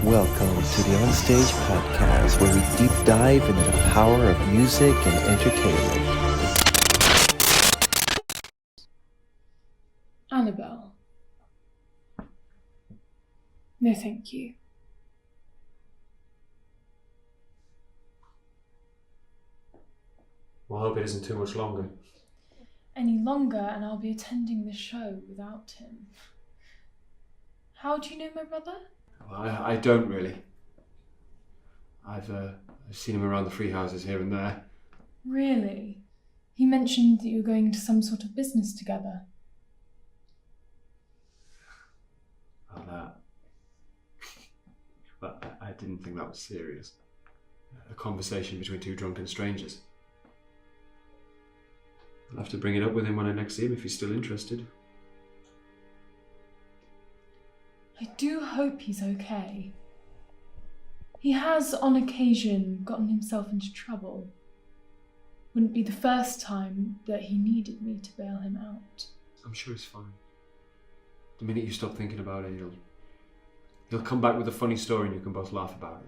Welcome to the Onstage Podcast, where we deep dive into the power of music and entertainment. Annabelle. No, thank you. Well, I hope it isn't too much longer. Any longer, and I'll be attending the show without him. How do you know my brother? Well, I don't really. I've seen him around the free houses here and there. Really? He mentioned that you were going to some sort of business together. Well, I didn't think that was serious. A conversation between two drunken strangers. I'll have to bring it up with him when I next see him if he's still interested. I do hope he's okay. He has, on occasion, gotten himself into trouble. Wouldn't be the first time that he needed me to bail him out. I'm sure he's fine. The minute you stop thinking about it, he'll come back with a funny story and you can both laugh about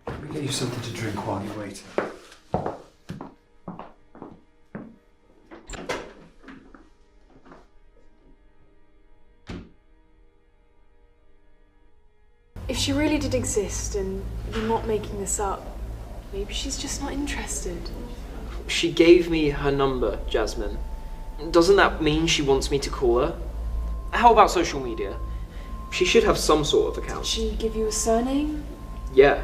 it. Let me get you something to drink while you wait. If she really did exist and you're not making this up, maybe she's just not interested. She gave me her number, Jasmine. Doesn't that mean she wants me to call her? How about social media? She should have some sort of account. Did she give you a surname? Yeah.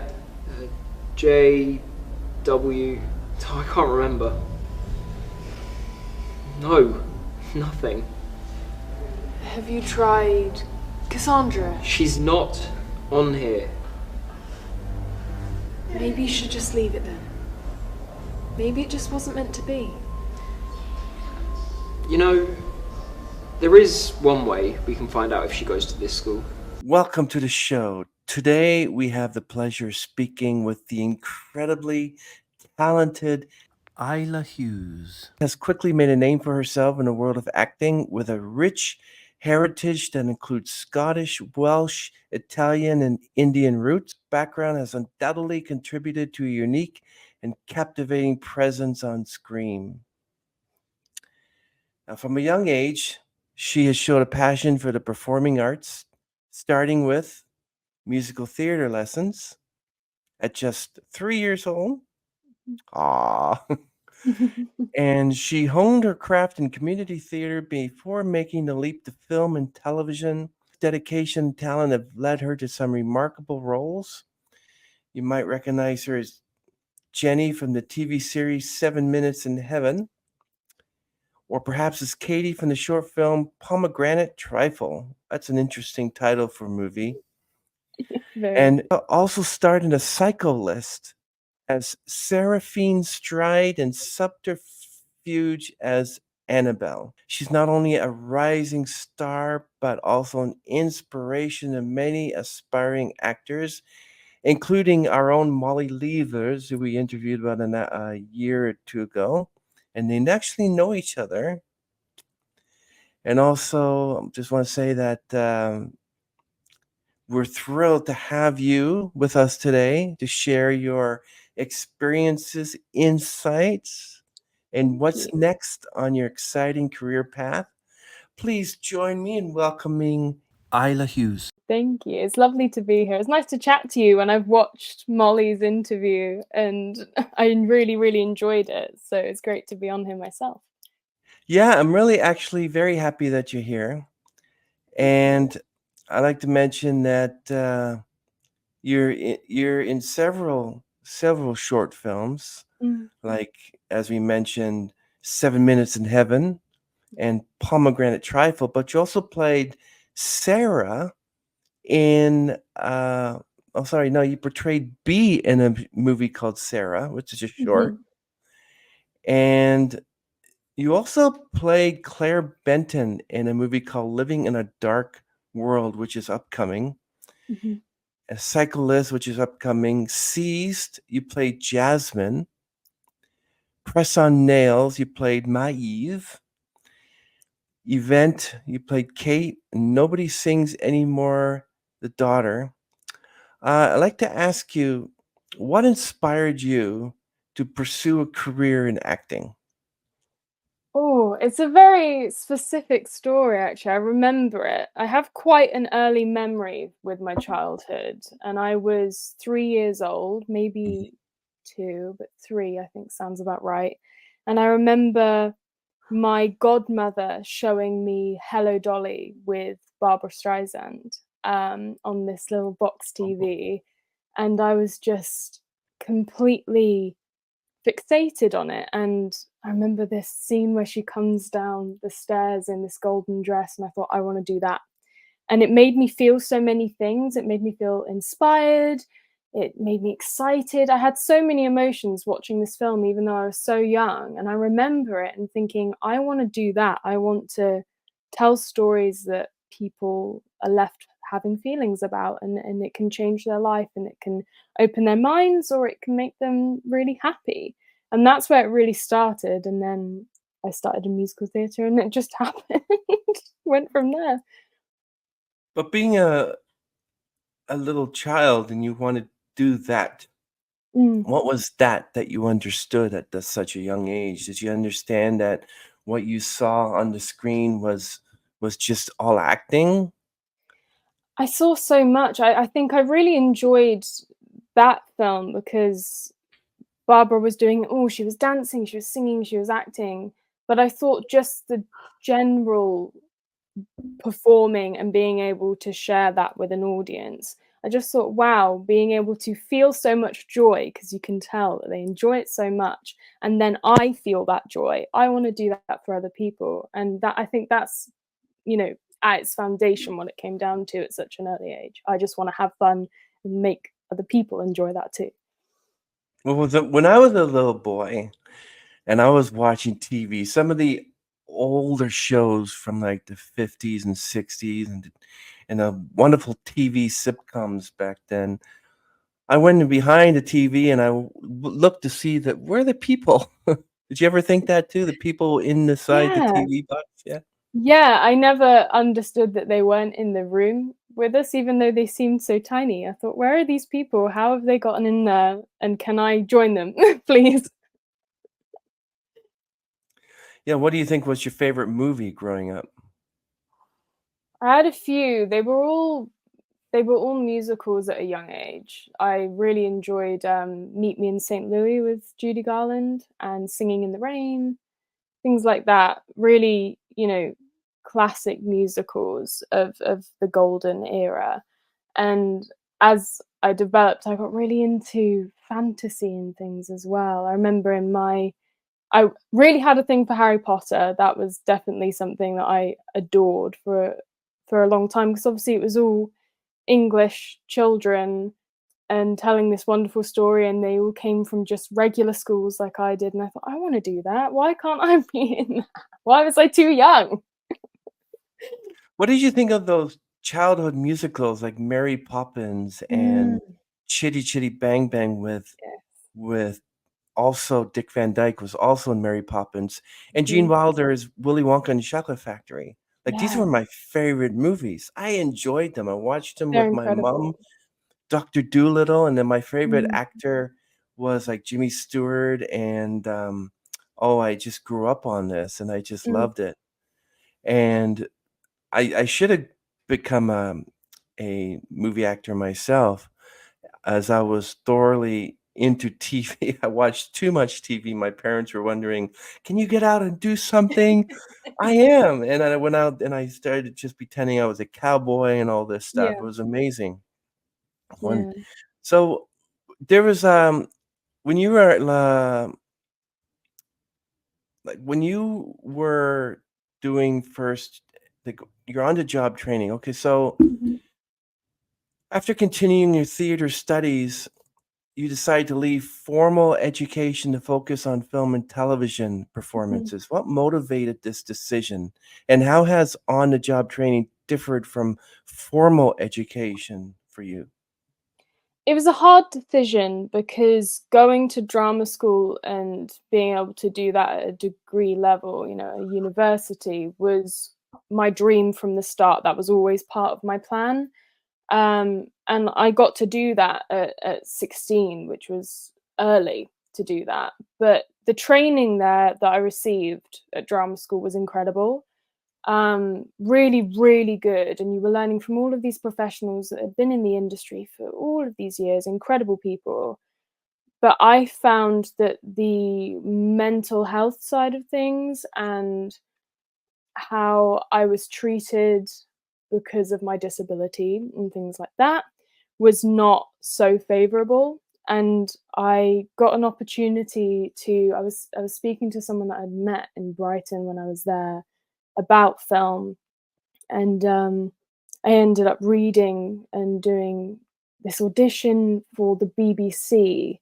J.W. Oh, I can't remember. No, nothing. Have you tried Cassandra? She's not on here. Maybe you should just leave it then. Maybe it just wasn't meant to be. You know, there is one way we can find out if she goes to this school. Welcome to the show. Today, we have the pleasure of speaking with the incredibly talented Isla Hughes. Has quickly made a name for herself in the world of acting with a rich heritage that includes Scottish, Welsh, Italian, and Indian roots. Background has undoubtedly contributed to a unique and captivating presence on screen. Now, from a young age, she has showed a passion for the performing arts, starting with musical theater lessons at just 3 years old. And she honed her craft in community theater before making the leap to film and television. Dedication and talent have led her to some remarkable roles. You might recognize her as Jenny from the TV series 7 Minutes in Heaven, or perhaps as Katie from the short film Pomegranate Trifle. That's an interesting title for a movie. And also starred in a Psycho List as Seraphine Stride and Subterfuge as Annabelle. She's not only a rising star, but also an inspiration to many aspiring actors, including our own Molly Levers, who we interviewed about a year or two ago. And they actually know each other. And also, just want to say that we're thrilled to have you with us today to share your experiences, insights, and what's next on your exciting career path. Please join me in welcoming Isla Hughes. Thank you. It's lovely to be here. It's nice to chat to you. And I've watched Molly's interview and I really, really enjoyed it. So it's great to be on here myself. Yeah, I'm really actually very happy that you're here. And I'd like to mention that you're in several short films, like, as we mentioned, 7 Minutes in Heaven and Pomegranate Trifle, but you also played Sarah in you portrayed B in a movie called Sarah, which is a short. And you also played Claire Benton in a movie called Living in a Dark World, which is upcoming. A Psycho List, which is upcoming. Seized, you played Jasmine. Press on Nails, you played Maeve. event, you played Kate, and Nobody Sings Anymore, the daughter. I'd like to ask you, what inspired you to pursue a career in acting? Oh, it's a very specific story, actually. I remember it. I have quite an early memory with my childhood, and I was 3 years old, Mhm. maybe two, but three, I think sounds about right. And I remember my godmother showing me Hello Dolly with Barbara Streisand on this little box TV, and I was just completely fixated on it. And I remember this scene where she comes down the stairs in this golden dress, and I thought, I want to do that. And it made me feel so many things. It made me feel inspired. It made me excited. I had so many emotions watching this film, even though I was so young. And I remember it and thinking, I want to do that. I want to tell stories that people are left having feelings about, and it can change their life, and it can open their minds, or it can make them really happy. And that's where it really started. And then I started in musical theatre, and it just happened. Went from there. But being a little child and you want to do that, Mm. what was that you understood at such a young age? Did you understand that what you saw on the screen was just all acting? I saw so much. I think I really enjoyed that film because Barbara was doing she was dancing, she was singing, she was acting, but I thought just the general performing and being able to share that with an audience, I just thought, wow, being able to feel so much joy, because you can tell that they enjoy it so much, and then I feel that joy. I want to do that for other people, and that I think that's, at its foundation what it came down to at such an early age. I just want to have fun and make other people enjoy that too. Well, when I was a little boy and I was watching TV, some of the older shows from like the 50s and 60s and the wonderful TV sitcoms back then, I went in behind the TV and looked to see that where are the people? Did you ever think that too? The people inside the Yeah. TV box? Yeah. Yeah, I never understood that they weren't in the room with us, even though they seemed so tiny. I thought, where are these people? How have they gotten in there? And can I join them, please? Yeah. What do you think was your favorite movie growing up? I had a few. They were all musicals at a young age. I really enjoyed Meet Me in St. Louis with Judy Garland and Singing in the Rain, things like that. Really, classic musicals of the golden era. And as I developed, I got really into fantasy and things as well. I remember I really had a thing for Harry Potter. That was definitely something that I adored for a long time, because obviously it was all English children and telling this wonderful story, and they all came from just regular schools like I did, and I thought, I want to do that. Why can't I be in that? Why was I too young? What did you think of those childhood musicals like Mary Poppins Mm, and Chitty Chitty Bang Bang with also Dick Van Dyke was also in Mary Poppins, and Gene mhm. Wilder is Willy Wonka and the Chocolate Factory. Like, these Yeah, were my favorite movies. I enjoyed them. I watched them they're with my incredible. mom, Doctor Dolittle, and then my favorite Mm, actor was, like, Jimmy Stewart, and, oh, I just grew up on this, and I just mm. loved it. And I should have become, a movie actor myself, as I was thoroughly into TV. I watched too much TV. My parents were wondering, "Can you get out and do something?" I am, and I went out and I started just pretending I was a cowboy and all this stuff. It Yeah, was amazing. When yeah. so there was, when you were at like, when you were doing first, like, you're on the job training. Okay, so Mhm, after continuing your theater studies, you decide to leave formal education to focus on film and television mhm. performances. What motivated this decision? And how has on the job training differed from formal education for you? It was a hard decision because going to drama school and being able to do that at a degree level, a university, was my dream from the start. That was always part of my plan. And I got to do that at 16, which was early to do that. But the training there that I received at drama school was incredible. Really, really good. And you were learning from all of these professionals that had been in the industry for all of these years, incredible people. But I found that the mental health side of things and how I was treated because of my disability and things like that was not so favorable. And I got an opportunity to, I was speaking to someone that I'd met in Brighton when I was there about film, and I ended up reading and doing this audition for the BBC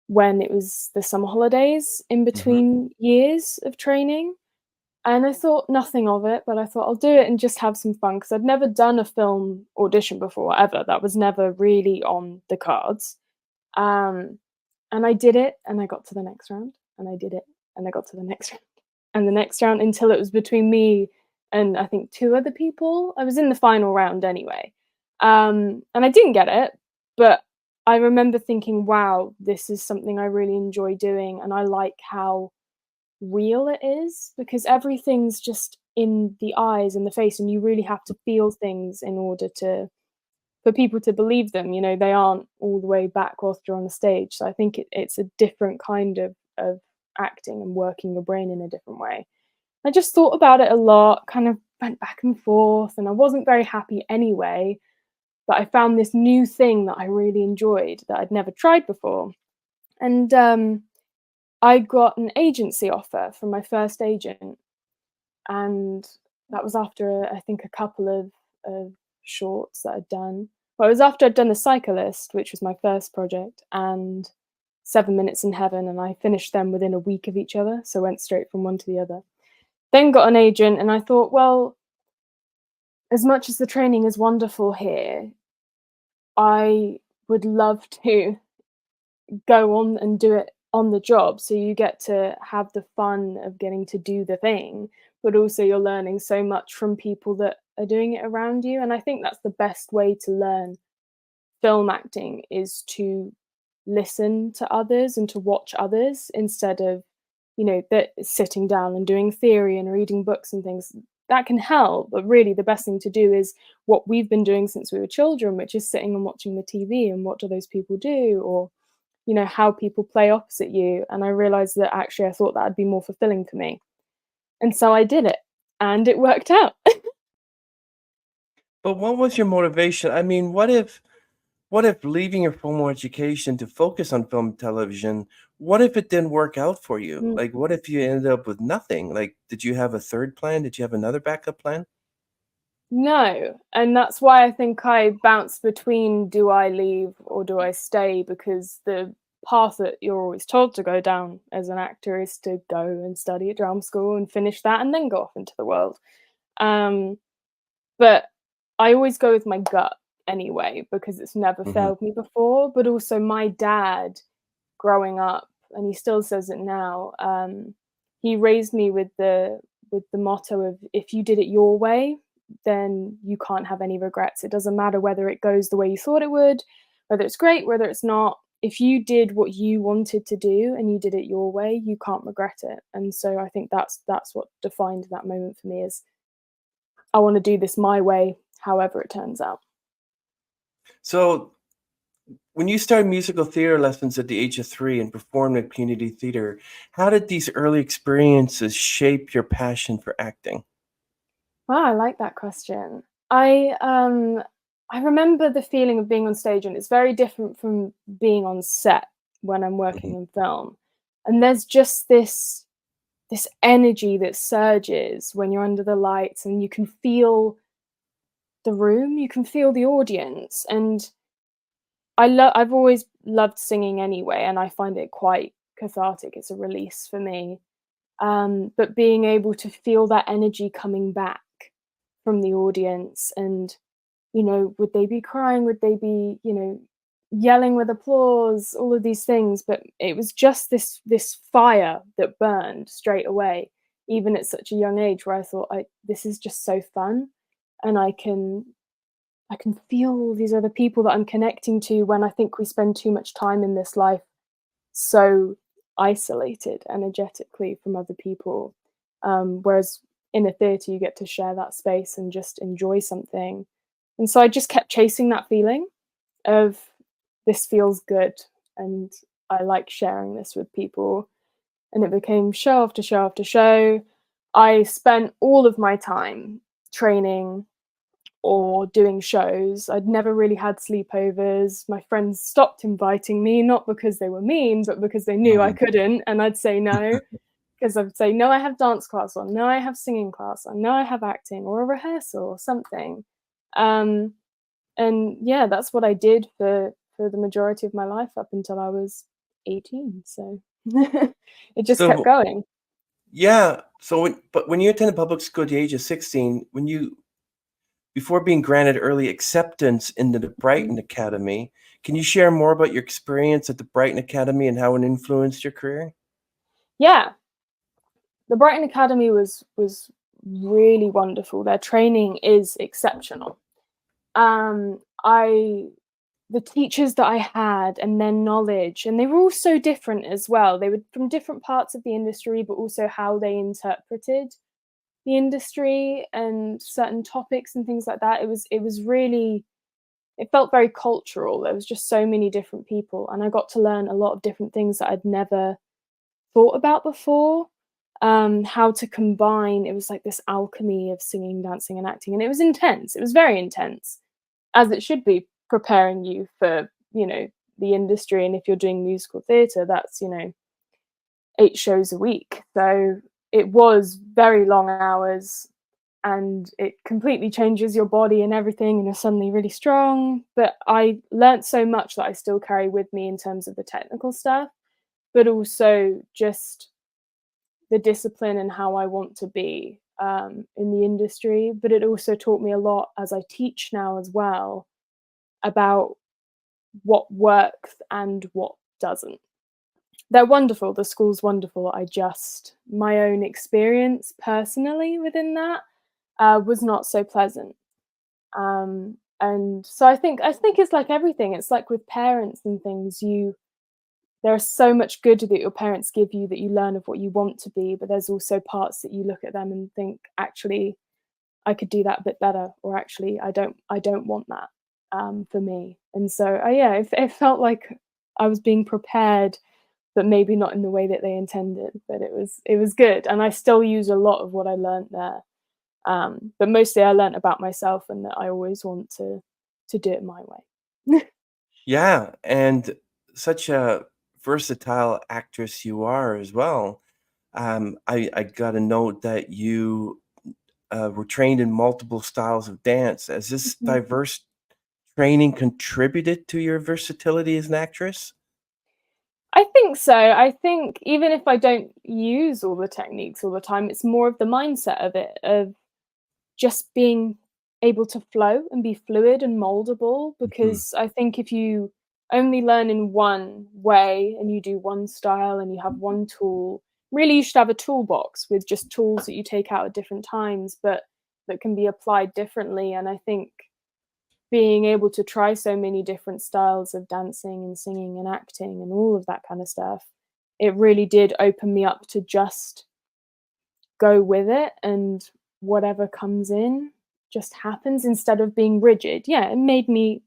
when it was the summer holidays in between years of training. And I thought nothing of it, but I thought I'll do it and just have some fun, because I'd never done a film audition before, ever. That was never really on the cards. And I did it, and I got to the next round, and I did it, and I got to the next round, and the next round, until it was between me and I think 2 other people. I was in the final round anyway. And I didn't get it, but I remember thinking, wow, this is something I really enjoy doing, and I like how real it is, because everything's just in the eyes and the face, and you really have to feel things in order for people to believe them. You know, they aren't all the way back whilst you're on the stage. So I think it's a different kind of acting and working your brain in a different way. I just thought about it a lot, kind of went back and forth, and I wasn't very happy anyway. But I found this new thing that I really enjoyed that I'd never tried before. And I got an agency offer from my first agent. And that was after, I think, a couple of shorts that I'd done. Well, it was after I'd done The Cyclist, which was my first project, and 7 Minutes in Heaven, and I finished them within a week of each other, so went straight from one to the other. Then got an agent, and I thought, well, as much as the training is wonderful here, I would love to go on and do it on the job. So you get to have the fun of getting to do the thing, but also you're learning so much from people that are doing it around you. And I think that's the best way to learn film acting, is to listen to others and to watch others, instead of, you know, that sitting down and doing theory and reading books and things. That can help, but really the best thing to do is what we've been doing since we were children, which is sitting and watching the TV, and what do those people do, or, you know, how people play opposite you. And I realized that actually I thought that'd be more fulfilling for me. And so I did it, and it worked out. But what was your motivation? I mean, what if leaving your formal education to focus on film and television, what if it didn't work out for you? Mm. Like, what if you ended up with nothing? Like, did you have a third plan? Did you have another backup plan? No, and that's why I think I bounced between, do I leave or do I stay? Because the path that you're always told to go down as an actor is to go and study at drama school and finish that and then go off into the world. But I always go with my gut anyway, because it's never failed me before. But also my dad, growing up, and he still says it now, he raised me with the motto of, if you did it your way, then you can't have any regrets. It doesn't matter whether it goes the way you thought it would, whether it's great, whether it's not. If you did what you wanted to do and you did it your way, you can't regret it. And so I think that's what defined that moment for me, is I want to do this my way, however it turns out. So, when you started musical theater lessons at the age of 3 and performed at community theater, how did these early experiences shape your passion for acting? Wow, I like that question. I remember the feeling of being on stage, and it's very different from being on set when I'm working in film. And there's just this energy that surges when you're under the lights, and you can feel the room, you can feel the audience. And I've always loved singing anyway, and I find it quite cathartic. It's a release for me. But being able to feel that energy coming back from the audience, and, you know, would they be crying? Would they be, you know, yelling with applause? All of these things. But it was just this fire that burned straight away. even at such a young age, where I thought, this is just so fun, and I can feel all these other people that I'm connecting to, when I think we spend too much time in this life so isolated energetically from other people. Whereas in a theatre, you get to share that space and just enjoy something. And so I just kept chasing that feeling of, this feels good, and I like sharing this with people. And it became show after show after show. I spent all of my time training or doing shows. I'd never really had sleepovers. My friends stopped inviting me, not because they were mean, but because they knew I couldn't, and I'd say no. Because I'd say, no, I have dance class, or no, I have singing class, or no, I have acting, or a rehearsal, or something. And yeah, that's what I did for the majority of my life up until I was 18. So it just kept So going. yeah, so when you attended public school at the age of 16, before being granted early acceptance into the Brighton Academy, can you share more about your experience at the Brighton Academy and how it influenced your career? Yeah, the Brighton Academy was really wonderful. Their training is exceptional. The teachers that I had, and their knowledge, and they were all so different as well. They were from different parts of the industry, but also how they interpreted the industry and certain topics and things like that. It felt very cultural. There was just so many different people, and I got to learn a lot of different things that I'd never thought about before. How to combine, it was like this alchemy of singing, dancing, and acting, and it was intense. It was very intense, as it should be, preparing you for, the industry. And if you're doing musical theatre, that's 8 shows a week, so it was very long hours, and it completely changes your body and everything, and you're suddenly really strong. But I learnt so much that I still carry with me in terms of the technical stuff, but also just the discipline and how I want to be in the industry. But it also taught me a lot, as I teach now as well, about what works and what doesn't. They're wonderful. The school's wonderful. My own experience personally within that was not so pleasant. And so I think it's like everything. It's like with parents and things. There's so much good that your parents give you, that you learn of what you want to be, but there's also parts that you look at them and think, actually, I could do that a bit better, or actually, I don't want that for me. And so, yeah, it felt like I was being prepared, but maybe not in the way that they intended. But it was good, and I still use a lot of what I learned there. But mostly, I learned about myself, and that I always want to do it my way. Yeah, and such a versatile actress you are as well. I got a note that you were trained in multiple styles of dance. Has this diverse training contributed to your versatility as an actress? I think so. I think even if I don't use all the techniques all the time, it's more of the mindset of it, of just being able to flow and be fluid and moldable. Because I think if you only learn in one way, and you do one style, and you have one tool, really you should have a toolbox with just tools that you take out at different times, but that can be applied differently. And I think being able to try so many different styles of dancing and singing and acting and all of that kind of stuff, it really did open me up to just go with it, and whatever comes in just happens, instead of being rigid. Yeah, it made me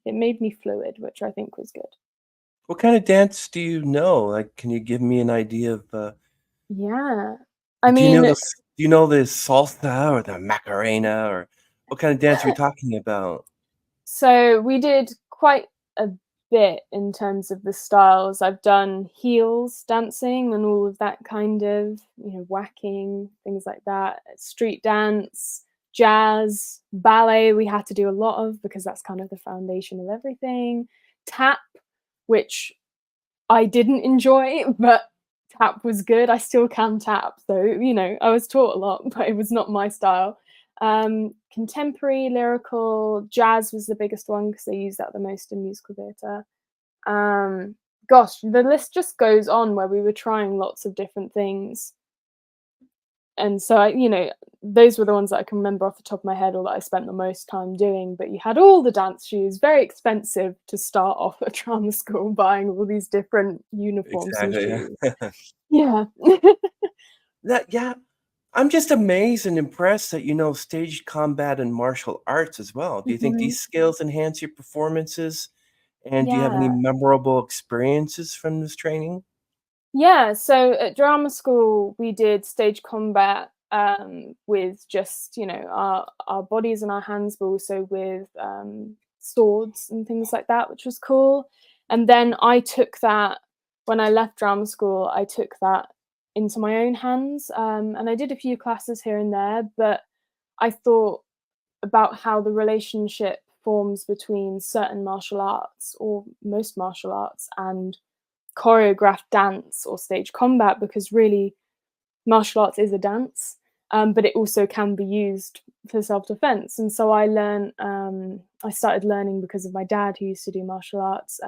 fluid, which I think was good. What kind of dance do you know? Like, can you give me an idea of Yeah. I do you know mean, the salsa or the Macarena, or what kind of dance are we talking about? so we did quite a bit in terms of the styles. I've done heels dancing and all of that kind of, whacking, things like that, street dance, jazz, ballet we had to do a lot of, because that's kind of the foundation of everything. Tap, which I didn't enjoy, but tap was good. I still can tap. So, I was taught a lot, but it was not my style. Contemporary, lyrical, jazz was the biggest one, because they use that the most in musical theatre. Gosh, the list just goes on, where we were trying lots of different things. And so those were the ones that I can remember off the top of my head, or that I spent the most time doing. But you had all the dance shoes, very expensive to start off at drama school, buying all these different uniforms and Exactly. shoes. Yeah. Yeah. Yeah. I'm just amazed and impressed that you know staged combat and martial arts as well. Do you think Mhm. these skills enhance your performances? And do you have any Yeah. memorable experiences from this training? Yeah, so at drama school we did stage combat with just, our bodies and our hands, but also with swords and things like that, which was cool. And then I took that when I left drama school, I took that into my own hands. And I did a few classes here and there, but I thought about how the relationship forms between certain martial arts, or most martial arts, and choreographed dance or stage combat, because really martial arts is a dance, but it also can be used for self-defense. And so I started learning because of my dad, who used to do martial arts,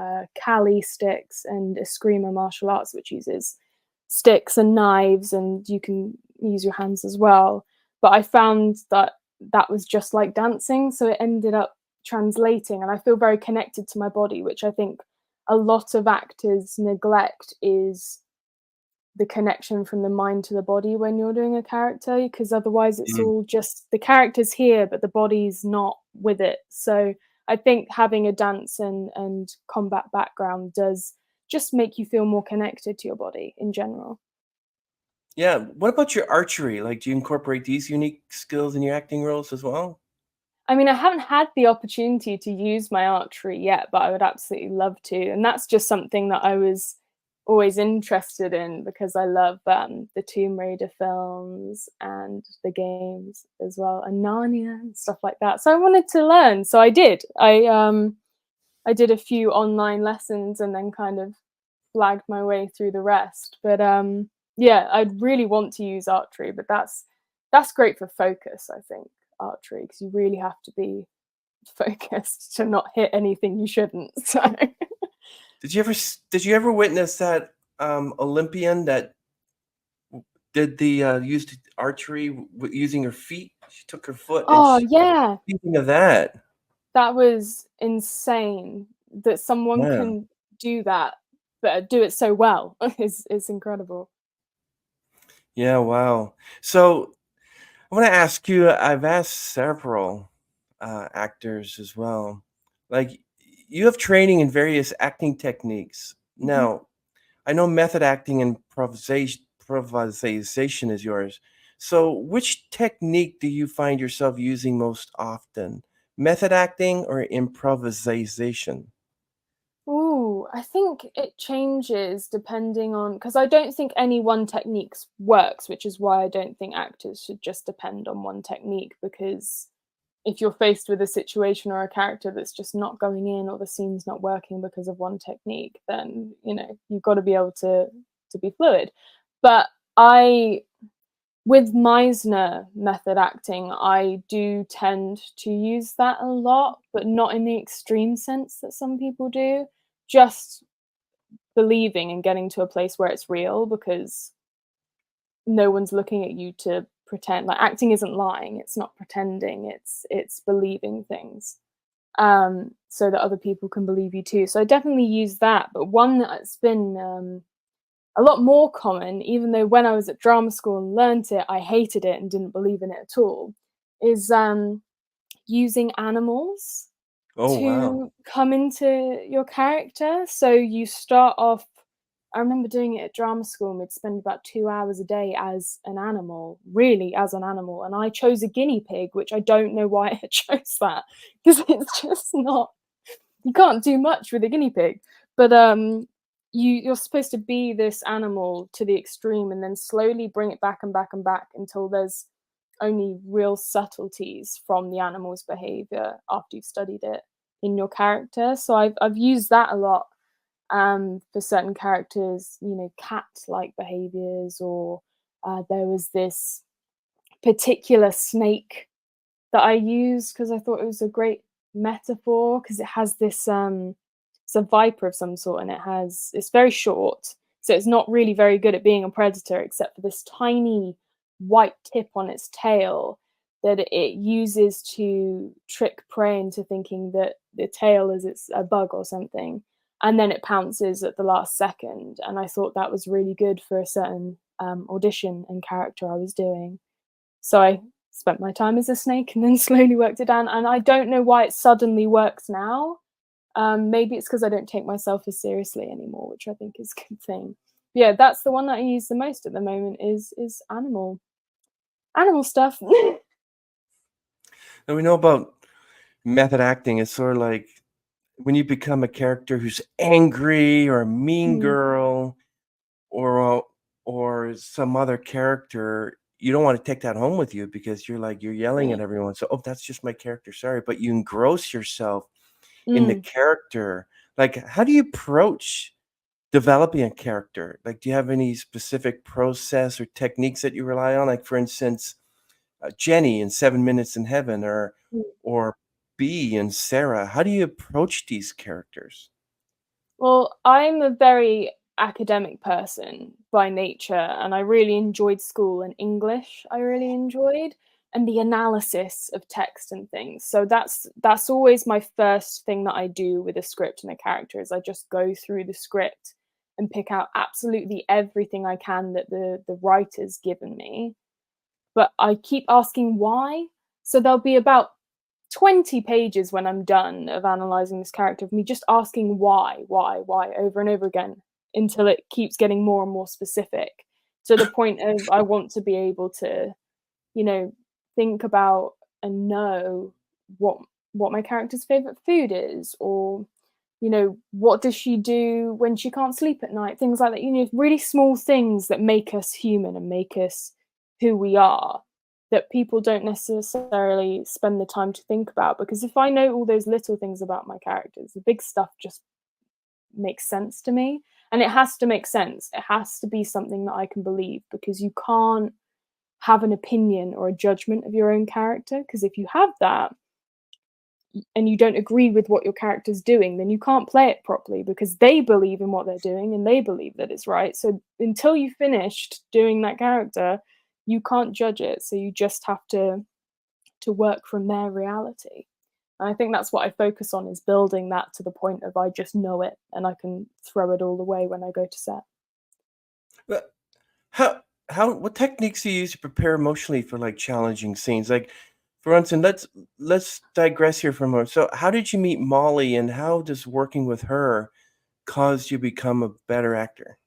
Kali sticks and Eskrima martial arts, which uses sticks and knives, and you can use your hands as well. But I found that that was just like dancing, so it ended up translating, and I feel very connected to my body, which I think a lot of actors neglect, is the connection from the mind to the body when you're doing a character, because otherwise it's Mm. all just the character's here but the body's not with it. So I think having a dance and combat background does just make you feel more connected to your body in general. Yeah. What about your archery? Like, do you incorporate these unique skills in your acting roles as well? I mean, I haven't had the opportunity to use my archery yet, but I would absolutely love to. And that's just something that I was always interested in, because I love the Tomb Raider films and the games as well, and Narnia and stuff like that. So I wanted to learn. So I did. I did a few online lessons and then kind of flagged my way through the rest. But yeah, I'd really want to use archery, but that's great for focus, I think, archery, because you really have to be focused to not hit anything you shouldn't. So Did you ever witness that Olympian that did the used archery using her feet? She took her foot and oh she. yeah, Speaking of that, that was insane that someone yeah, can do that, but do it so well is incredible. yeah, wow. So I want to ask you. I've asked several actors as well. Like, you have training in various acting techniques. Mhm. Now, I know method acting and improvisation is yours. So, which technique do you find yourself using most often? Method acting or improvisation? Ooh, I think it changes depending on, because I don't think any one technique works, which is why I don't think actors should just depend on one technique. Because if you're faced with a situation or a character that's just not going in, or the scene's not working because of one technique, then you've got to be able to be fluid. But I with Meisner method acting, I do tend to use that a lot, but not in the extreme sense that some people do. Just believing and getting to a place where it's real, because no one's looking at you to pretend. Like, acting isn't lying, it's not pretending, it's believing things, so that other people can believe you too. So I definitely use that. But one that's been a lot more common, even though when I was at drama school and learnt it, I hated it and didn't believe in it at all, is using animals Oh, wow. to come into your character. So you start off, I remember doing it at drama school, and we'd spend about 2 hours a day as an animal, really as an animal. And I chose a guinea pig, which I don't know why I chose that, because it's just not, you can't do much with a guinea pig. But you're supposed to be this animal to the extreme, and then slowly bring it back and back and back until there's only real subtleties from the animal's behavior after you've studied it in your character. So I've used that a lot for certain characters, cat-like behaviors, or there was this particular snake that I used because I thought it was a great metaphor, because it has this it's a viper of some sort, and it's very short, so it's not really very good at being a predator, except for this tiny white tip on its tail that it uses to trick prey into thinking that the tail is a bug or something, and then it pounces at the last second. And I thought that was really good for a certain audition and character I was doing. So I spent my time as a snake and then slowly worked it down. And I don't know why it suddenly works now. Maybe it's because I don't take myself as seriously anymore, which I think is a good thing. But yeah, that's the one that I use the most at the moment is animal stuff. And we know about method acting. It's sort of like when you become a character who's angry or a mean girl or some other character, you don't want to take that home with you because you're yelling at everyone. So, oh, that's just my character. Sorry. But you engross yourself in the character. Like, how do you approach developing a character? Like, do you have any specific process or techniques that you rely on? Like, for instance, Jenny in 7 Minutes in Heaven or B and Sarah. How do you approach these characters? Well, I'm a very academic person by nature, and I really enjoyed school and English. I really enjoyed, and the analysis of text and things. So that's always my first thing that I do with a script and a character is I just go through the script and pick out absolutely everything I can that the writer's given me. But I keep asking why. So there'll be about 20 pages when I'm done of analysing this character of me just asking why over and over again until it keeps getting more and more specific to the point of I want to be able to, think about and know what my character's favourite food is, or what does she do when she can't sleep at night, things like that, really small things that make us human and make us who we are, that people don't necessarily spend the time to think about. Because if I know all those little things about my characters, the big stuff just makes sense to me. And it has to make sense. It has to be something that I can believe, because you can't have an opinion or a judgment of your own character. Because if you have that and you don't agree with what your character's doing, then you can't play it properly, because they believe in what they're doing and they believe that it's right. So until you finished doing that character, you can't judge it. So you just have to work from their reality. And I think that's what I focus on, is building that to the point of I just know it and I can throw it all away when I go to set. But what techniques do you use to prepare emotionally for like challenging scenes? Like, for instance, let's digress here for a moment. So how did you meet Molly, and how does working with her cause you become a better actor?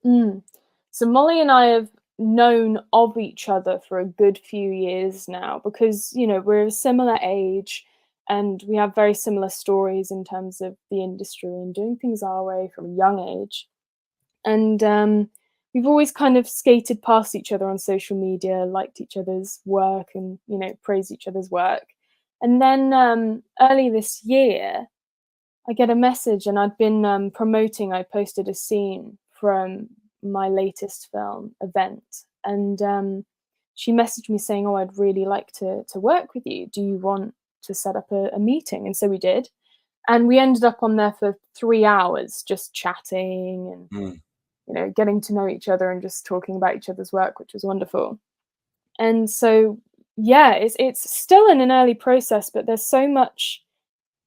So Molly and I have known of each other for a good few years now, because we're a similar age and we have very similar stories in terms of the industry and doing things our way from a young age. And we've always kind of skated past each other on social media, liked each other's work and praised each other's work. And then early this year I get a message, and I'd been I posted a scene from my latest film, Event, and she messaged me saying, "Oh, I'd really like to work with you. Do you want to set up a meeting?" And so we did, and we ended up on there for 3 hours just chatting and getting to know each other and just talking about each other's work, which was wonderful. And so yeah, it's still in an early process, but there's so much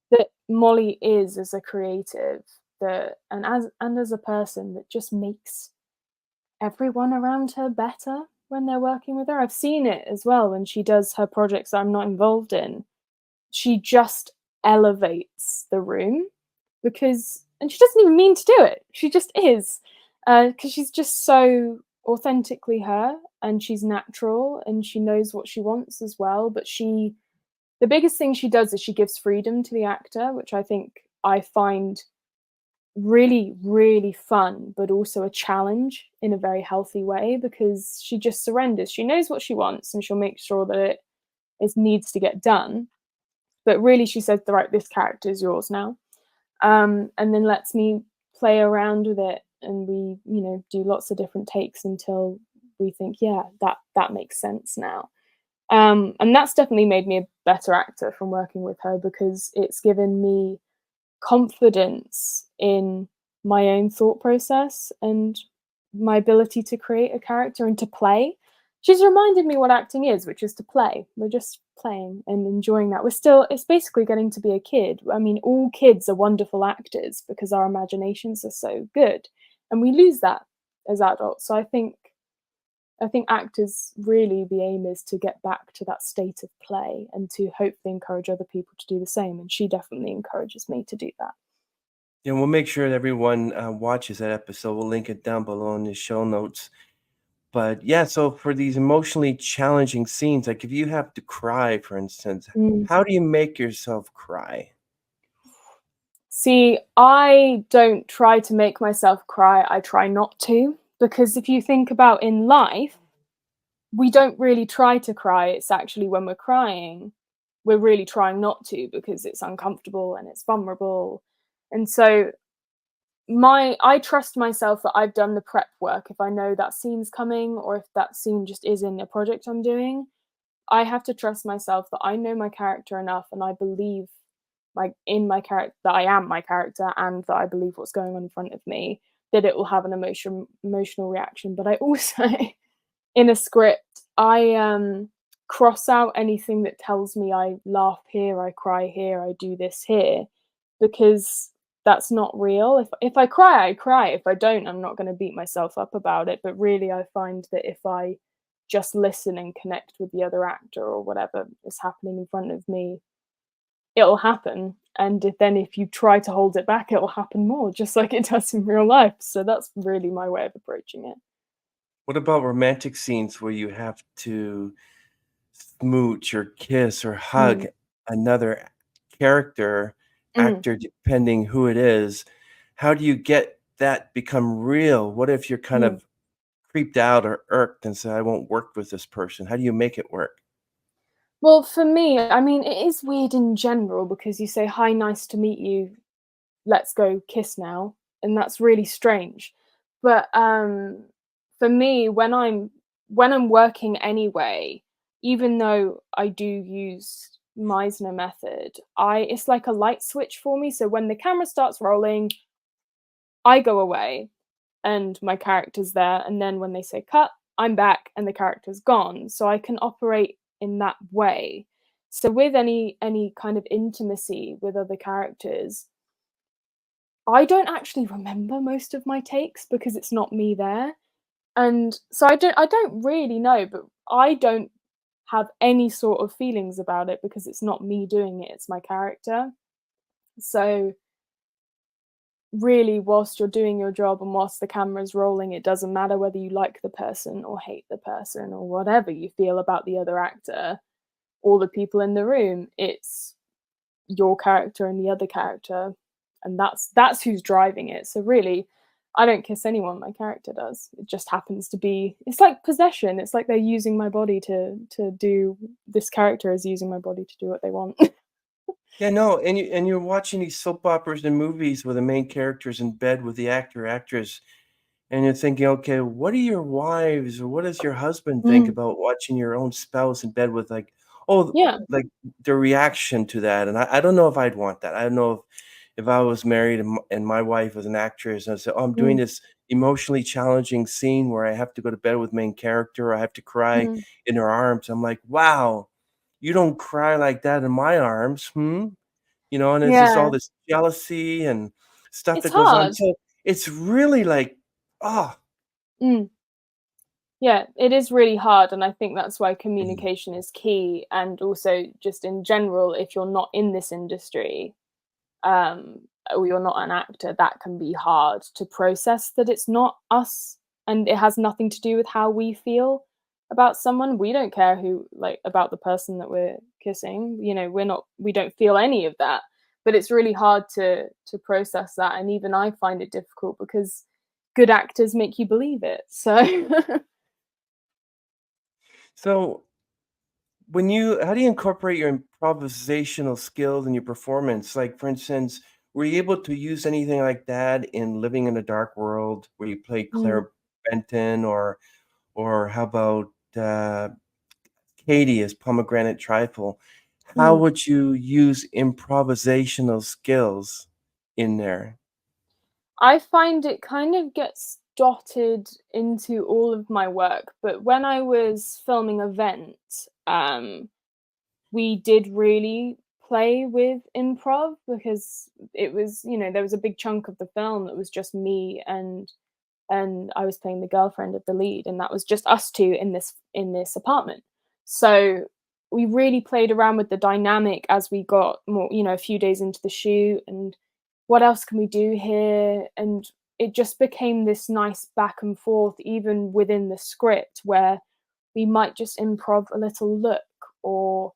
that Molly is as a creative and as a person that just makes everyone around her better when they're working with her. I've seen it as well when she does her projects that I'm not involved in. She just elevates the room and she doesn't even mean to do it. She just is, because she's just so authentically her, and she's natural, and she knows what she wants as well. But the biggest thing she does is she gives freedom to the actor, which I find really, really fun, but also a challenge in a very healthy way, because she just surrenders. She knows what she wants and she'll make sure that it needs to get done. But really she says, right, this character is yours now. And then lets me play around with it, and we, do lots of different takes until we think, yeah, that makes sense now. And that's definitely made me a better actor from working with her, because it's given me confidence in my own thought process and my ability to create a character and to play. she's reminded me what acting is, which is to play. We're just playing and enjoying that. It's basically getting to be a kid. I mean, all kids are wonderful actors because our imaginations are so good, and we lose that as adults. So I think actors, really the aim is to get back to that state of play and to hopefully encourage other people to do the same. And she definitely encourages me to do that. Yeah, we'll make sure that everyone watches that episode. We'll link it down below in the show notes. But yeah, so for these emotionally challenging scenes, like if you have to cry, for instance, how do you make yourself cry? See, I don't try to make myself cry. I try not to, because if you think about in life, we don't really try to cry. It's actually when we're crying, we're really trying not to because it's uncomfortable and it's vulnerable. And so I trust myself that I've done the prep work. If I know that scene's coming, or if that scene just is in a project I'm doing, I have to trust myself that I know my character enough, and I believe in my character, that I am my character, and that I believe what's going on in front of me, that it will have an emotional reaction. But I also, in a script, I cross out anything that tells me I laugh here, I cry here, I do this here, because that's not real. If I cry, I cry. If I don't, I'm not going to beat myself up about it. But really, I find that if I just listen and connect with the other actor or whatever is happening in front of me, it'll happen. And if you try to hold it back, it'll happen more, just like it does in real life. So that's really my way of approaching it. What about romantic scenes where you have to smooch or kiss or hug another character, actor, depending who it is? How do you get that become real? What if you're kind of creeped out or irked and say, I won't work with this person? How do you make it work? Well, for me, I mean, it is weird in general because you say, hi, nice to meet you, let's go kiss now. And that's really strange. But for me, when I'm working anyway, even though I do use Meisner method, it's like a light switch for me. So when the camera starts rolling, I go away and my character's there. And then when they say cut, I'm back and the character's gone. So I can operate in that way. So with any kind of intimacy with other characters, I don't actually remember most of my takes because it's not me there. And so I don't really know, but I don't have any sort of feelings about it because it's not me doing it, it's my character. So really, whilst you're doing your job and whilst the camera's rolling, it doesn't matter whether you like the person or hate the person or whatever you feel about the other actor or the people in the room. It's your character and the other character, and that's who's driving it. So really, I don't kiss anyone, my character does. It just happens to be, it's like possession. It's like they're using my body to do, this character is using my body to do what they want. Yeah, no, and you're watching these soap operas and movies where the main character's in bed with the actor or actress, and you're thinking, okay, what do your wives or what does your husband think about watching your own spouse in bed with like, oh, Yeah. like the reaction to that? And I don't know if I'd want that. I don't know if I was married and my wife was an actress and I said, oh, I'm doing this emotionally challenging scene where I have to go to bed with main character, or I have to cry in her arms. I'm like, wow, you don't cry like that in my arms, You know, and it's just all Yeah. this jealousy and stuff It's that goes on. hard. So it's really like, ah, Yeah, it is really hard, and I think that's why communication is key. And also, just in general, if you're not in this industry, or you're not an actor, that can be hard to process that it's not us, and it has nothing to do with how we feel about someone. We don't care about the person that we're kissing. You know, we don't feel any of that. But it's really hard to process that, and even I find it difficult because good actors make you believe it. So. So how do you incorporate your improvisational skills in your performance? Like, for instance, were you able to use anything like that in Living in a Dark World, where you play Claire Benton, or how about Katie as Pomegranate Trifle? How would you use improvisational skills in there? I find it kind of gets dotted into all of my work, but when I was filming Event, we did really play with improv, because it was, there was a big chunk of the film that was just me, and I was playing the girlfriend of the lead, and that was just us two in this apartment. So we really played around with the dynamic as we got more, a few days into the shoot, and what else can we do here? And it just became this nice back and forth, even within the script, where we might just improv a little look, or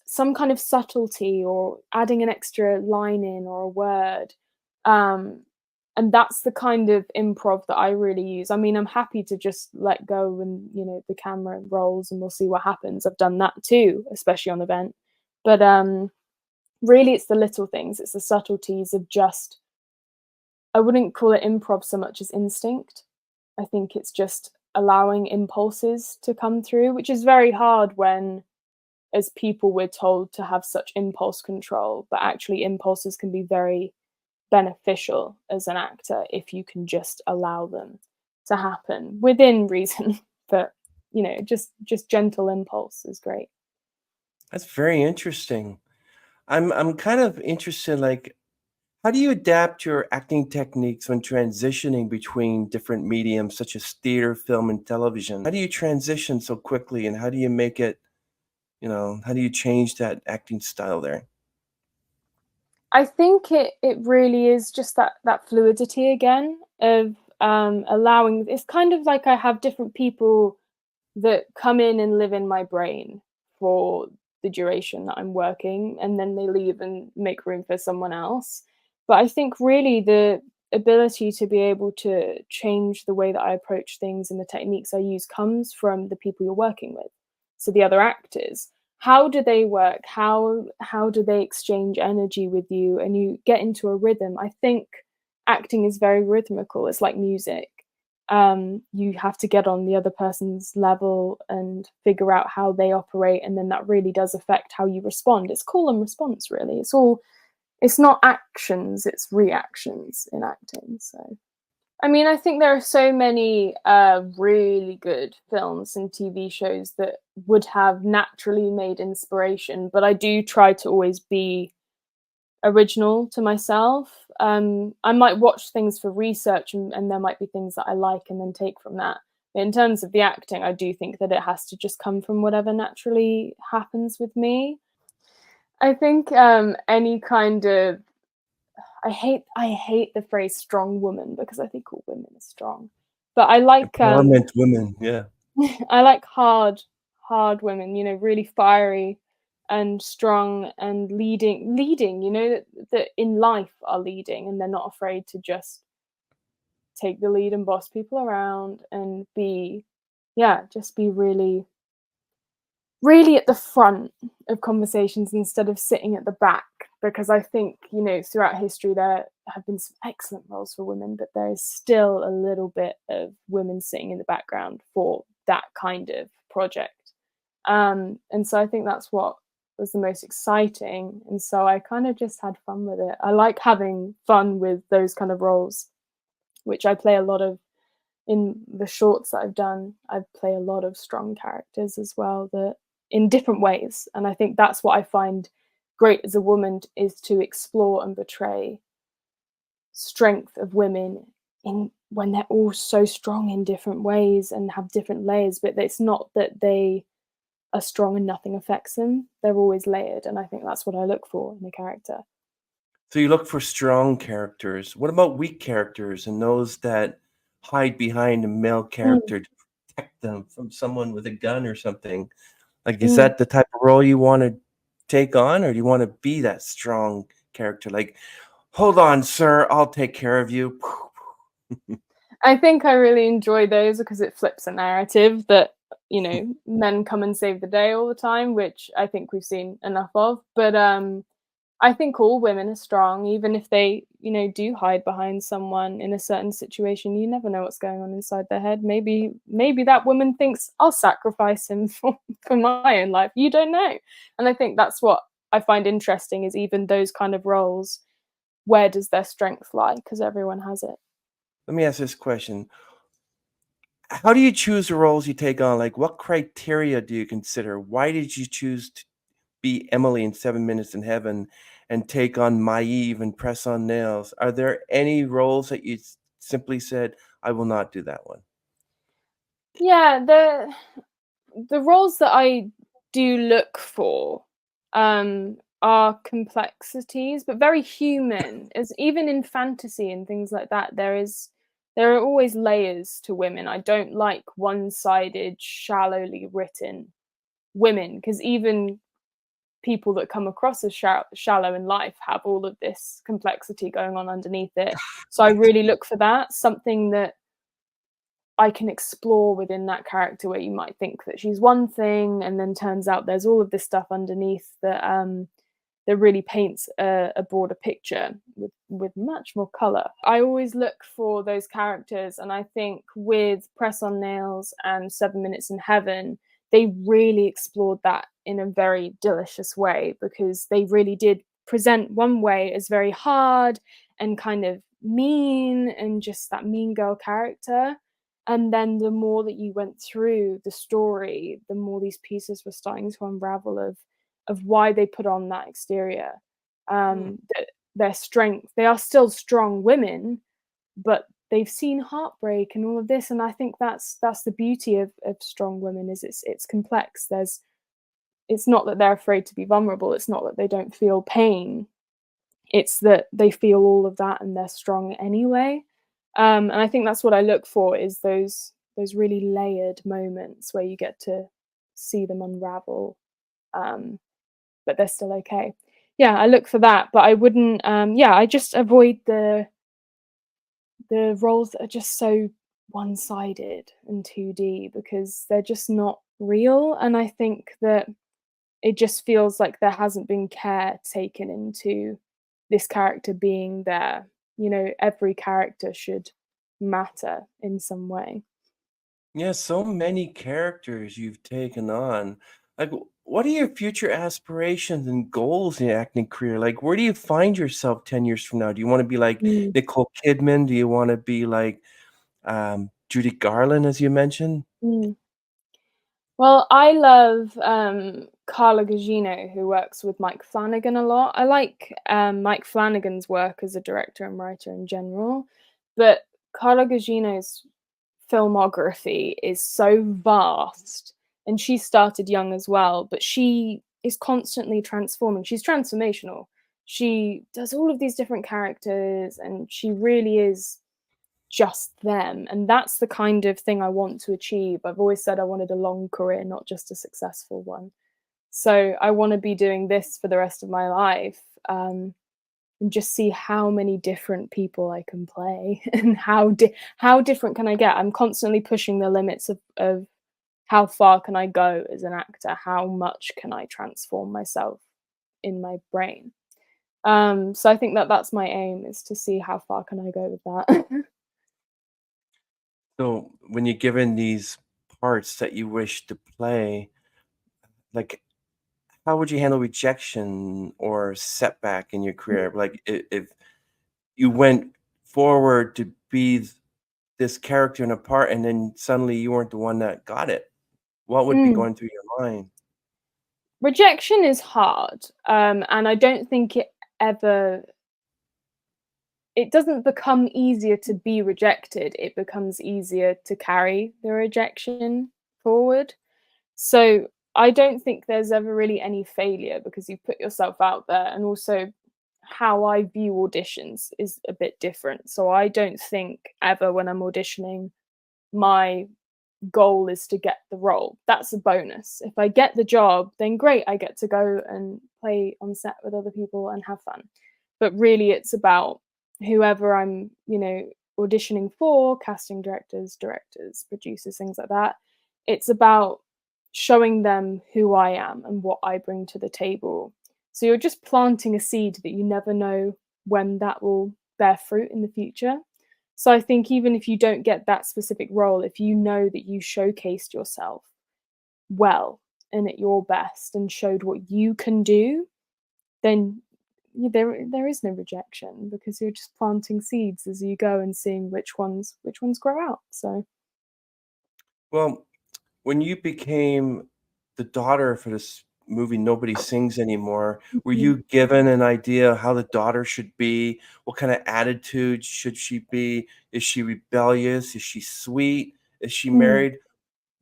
some kind of subtlety, or adding an extra line in, or a word. And that's the kind of improv that I really use. I mean, I'm happy to just let go, and the camera rolls and we'll see what happens. I've done that too, especially on Event. But really, it's the little things. It's the subtleties of just, I wouldn't call it improv so much as instinct. I think it's just allowing impulses to come through, which is very hard when, as people, we're told to have such impulse control, but actually impulses can be very beneficial as an actor if you can just allow them to happen within reason. But just gentle impulse is great. That's very interesting. I'm kind of interested, like, how do you adapt your acting techniques when transitioning between different mediums such as theater, film, and television? How do you transition so quickly, and how do you make it, how do you change that acting style there? I think it really is just that fluidity again of allowing. It's kind of like I have different people that come in and live in my brain for the duration that I'm working, and then they leave and make room for someone else. But I think really the ability to be able to change the way that I approach things and the techniques I use comes from the people you're working with. So the other actors, how do they work? How do they exchange energy with you, and you get into a rhythm? I think acting is very rhythmical. It's like music. You have to get on the other person's level and figure out how they operate, and then that really does affect how you respond. It's call and response, really. It's not actions, it's reactions in acting. So I mean, I think there are so many really good films and TV shows that would have naturally made inspiration, but I do try to always be original to myself. I might watch things for research, and there might be things that I like and then take from that. But in terms of the acting, I do think that it has to just come from whatever naturally happens with me. I think any kind of, I hate the phrase strong woman, because I think all women are strong. But I like Empowerment women, yeah. I like hard women, really fiery and strong and leading, that in life are leading, and they're not afraid to just take the lead and boss people around and just be really, really at the front of conversations instead of sitting at the back. Because I think, throughout history there have been some excellent roles for women, but there is still a little bit of women sitting in the background for that kind of project. And so I think that's what was the most exciting. And so I kind of just had fun with it. I like having fun with those kind of roles, which I play a lot of in the shorts that I've done. I play a lot of strong characters as well, that in different ways. And I think that's what I find great as a woman, is to explore and portray strength of women in when they're all so strong in different ways and have different layers. But it's not that they are strong and nothing affects them. They're always layered, and I think that's what I look for in a character. So you look for strong characters. What about weak characters and those that hide behind a male character to protect them from someone with a gun or something? Like, is that the type of role you want to take on, or do you want to be that strong character? Like, hold on, sir, I'll take care of you. I think I really enjoy those because it flips a narrative that, men come and save the day all the time, which I think we've seen enough of. But I think all women are strong, even if they, do hide behind someone in a certain situation. You never know what's going on inside their head. Maybe that woman thinks, I'll sacrifice him for my own life. You don't know. And I think that's what I find interesting, is even those kind of roles, where does their strength lie? Because everyone has it. Let me ask this question. How do you choose the roles you take on? Like, what criteria do you consider? Why did you choose to be Emily in 7 Minutes in Heaven and take on Maeve and Press on Nails? Are there any roles that you simply said, I will not do that one? Yeah, the roles that I do look for are complexities, but very human. As even in fantasy and things like that, there are always layers to women. I don't like one-sided, shallowly written women, because even people that come across as shallow in life have all of this complexity going on underneath it. So I really look for that, something that I can explore within that character, where you might think that she's one thing and then turns out there's all of this stuff underneath that that really paints a broader picture with much more color. I always look for those characters, and I think with Press on Nails and 7 Minutes in Heaven, they really explored that in a very delicious way, because they really did present one way as very hard and kind of mean and just that mean girl character. And then the more that you went through the story, the more these pieces were starting to unravel of why they put on that exterior. That their strength, they are still strong women, but they've seen heartbreak and all of this. And I think that's the beauty of strong women, is it's complex. It's not that they're afraid to be vulnerable. It's not that they don't feel pain. It's that they feel all of that and they're strong anyway. And I think that's what I look for, is those really layered moments where you get to see them unravel, but they're still okay. Yeah, I look for that, but I wouldn't. I just avoid the roles that are just so one-sided and 2D, because they're just not real. And I think that it just feels like there hasn't been care taken into this character being there. You know, every character should matter in some way. Yeah, so many characters you've taken on. Like, what are your future aspirations and goals in your acting career? Like, where do you find yourself 10 years from now? Do you want to be like Mm. Nicole Kidman? Do you want to be like Judy Garland, as you mentioned? Mm. Well, I love Carla Gugino, who works with Mike Flanagan a lot. I like Mike Flanagan's work as a director and writer in general, but Carla Gugino's filmography is so vast, and she started young as well, but she is constantly transforming. She's transformational. She does all of these different characters, and she really is just them. And that's the kind of thing I want to achieve. I've always said I wanted a long career, not just a successful one. So I want to be doing this for the rest of my life, and just see how many different people I can play and how different can I get. I'm constantly pushing the limits of how far can I go as an actor, how much can I transform myself in my brain. So I think that's my aim, is to see how far can I go with that. So, when you're given these parts that you wish to play, like, how would you handle rejection or setback in your career? Like, if you went forward to be this character in a part and then suddenly you weren't the one that got it, what would be Mm. going through your mind? Rejection is hard, and I don't think it doesn't become easier to be rejected. It becomes easier to carry the rejection forward. So I don't think there's ever really any failure, because you put yourself out there. And also, how I view auditions is a bit different. So I don't think ever, when I'm auditioning, my goal is to get the role. That's a bonus. If I get the job, then great, I get to go and play on set with other people and have fun. But really, it's about whoever I'm, auditioning for, casting directors, producers, things like that. It's about showing them who I am and what I bring to the table. So you're just planting a seed that you never know when that will bear fruit in the future. So I think even if you don't get that specific role, if you know that you showcased yourself well and at your best and showed what you can do, then there is no rejection because you're just planting seeds as you go and seeing which ones grow out. So Well, when you became the daughter for this movie, Nobody Sings Anymore, were mm, you given an idea how the daughter should be? What kind of attitude should she be? Is she rebellious? Is she sweet? Is she mm. married?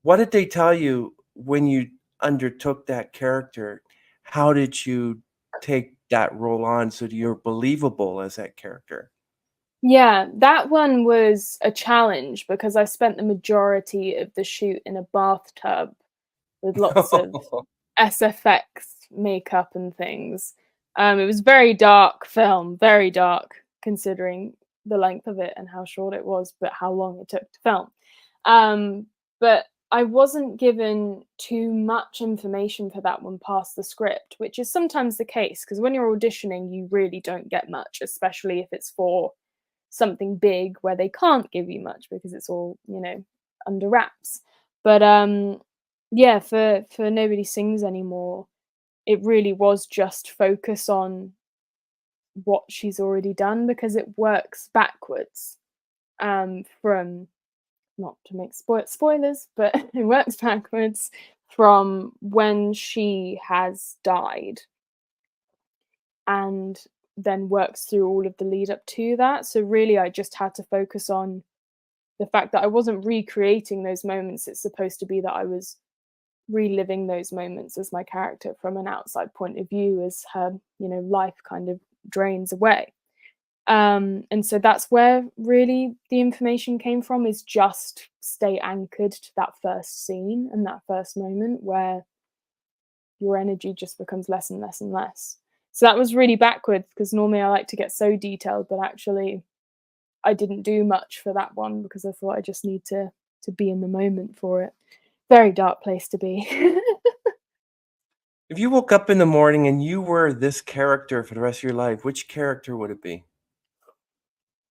What did they tell you when you undertook that character? How did you take that role on so that you're believable as that character? Yeah, that one was a challenge because I spent the majority of the shoot in a bathtub with lots of SFX makeup and things. It was very dark film, very dark considering the length of it and how short it was, but how long it took to film. But I wasn't given too much information for that one past the script, which is sometimes the case because when you're auditioning, you really don't get much, especially if it's for something big where they can't give you much because it's all, under wraps. But yeah, for Nobody Sings Anymore, it really was just focus on what she's already done because it works backwards from, not to make spoilers, but it works backwards from when she has died and then works through all of the lead up to that. So really I just had to focus on the fact that I wasn't recreating those moments. It's supposed to be that I was reliving those moments as my character from an outside point of view as her, life kind of drains away. And so that's where really the information came from, is just stay anchored to that first scene and that first moment where your energy just becomes less and less and less. So that was really backwards because normally I like to get so detailed, but actually I didn't do much for that one because I thought I just need to be in the moment for it. Very dark place to be. If you woke up in the morning and you were this character for the rest of your life, which character would it be?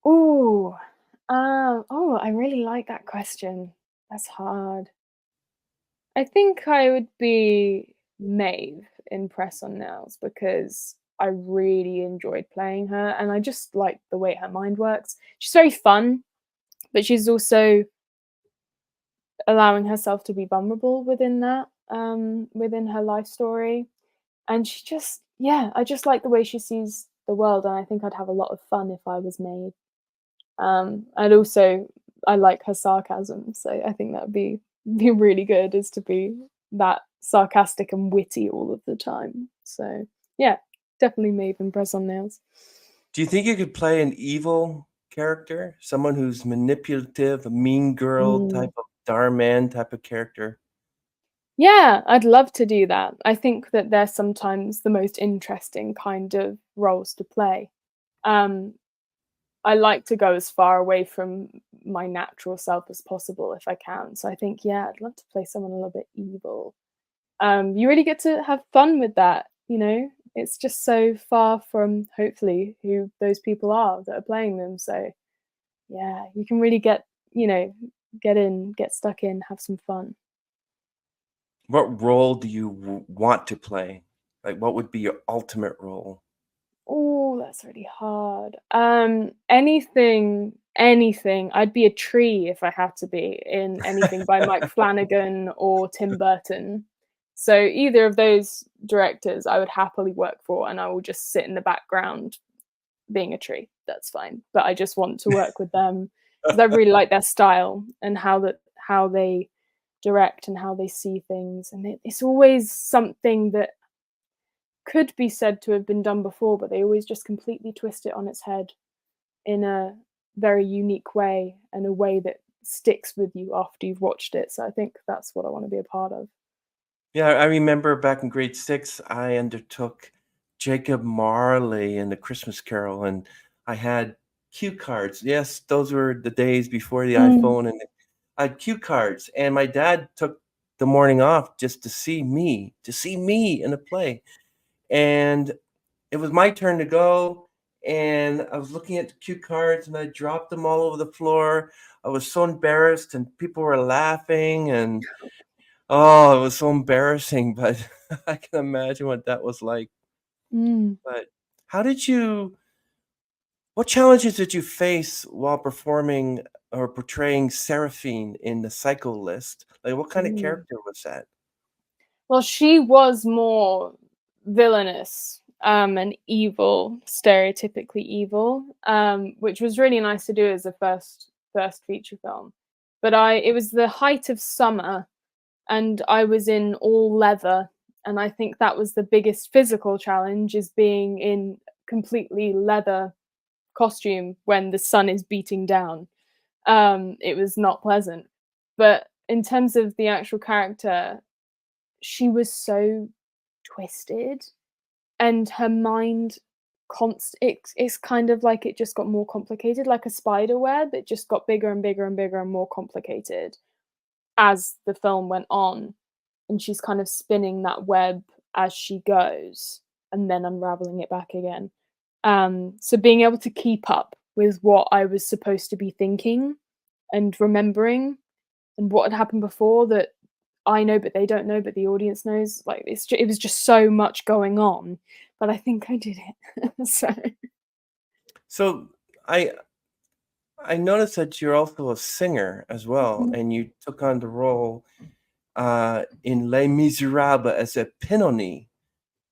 Ooh. I really like that question. That's hard. I think I would be Maeve in Press on Nails because I really enjoyed playing her and I just like the way her mind works. She's very fun, but she's also allowing herself to be vulnerable within that, within her life story. And she just, yeah, I just like the way she sees the world, and I think I'd have a lot of fun if I was Maeve. And also, I like her sarcasm, so I think that would be really good, is to be that sarcastic and witty all of the time. So yeah, definitely Maeve and Press on Nails. Do you think you could play an evil character? Someone who's manipulative, a mean girl Mm. type of Darman type of character? Yeah, I'd love to do that. I think that they're sometimes the most interesting kind of roles to play. Um, I like to go as far away from my natural self as possible if I can. So I think, yeah, I'd love to play someone a little bit evil. You really get to have fun with that, It's just so far from hopefully who those people are that are playing them. So yeah, you can really get in, get stuck in, have some fun. What role do you want to play? Like, what would be your ultimate role? Oh, that's really hard. Anything. I'd be a tree if I had to be in anything by Mike Flanagan or Tim Burton. So either of those directors I would happily work for, and I will just sit in the background being a tree. That's fine. But I just want to work with them because I really like their style and how they direct and how they see things. And it's always something that could be said to have been done before, but they always just completely twist it on its head in a very unique way, and a way that sticks with you after you've watched it. So I think that's what I want to be a part of. Yeah, I remember back in grade 6, I undertook Jacob Marley in The Christmas Carol, and I had cue cards. Yes, those were the days before the Mm. iPhone, and I had cue cards. And my dad took the morning off just to see me in a play. And it was my turn to go, and I was looking at the cue cards, and I dropped them all over the floor. I was so embarrassed, and people were laughing, and oh, it was so embarrassing, but I can imagine what that was like. Mm. But How did you what challenges did you face while performing or portraying Seraphine in The Psycho List? Like, what kind of Mm. character was that? Well, she was more villainous and evil, stereotypically evil, which was really nice to do as a first feature film. But it was the height of summer, and I was in all leather, and I think that was the biggest physical challenge, is being in completely leather costume when the sun is beating down. It was not pleasant. But in terms of the actual character, she was so twisted, and her mind it's kind of like it just got more complicated, like a spider web. It just got bigger and bigger and bigger and more complicated as the film went on, and she's kind of spinning that web as she goes and then unraveling it back again. So being able to keep up with what I was supposed to be thinking and remembering, and what had happened before that I know but they don't know, but the audience knows. Like it was just so much going on, but I think I did it. So I noticed that you're also a singer as well, Mhm. and you took on the role in Les Miserables as a Pinoni.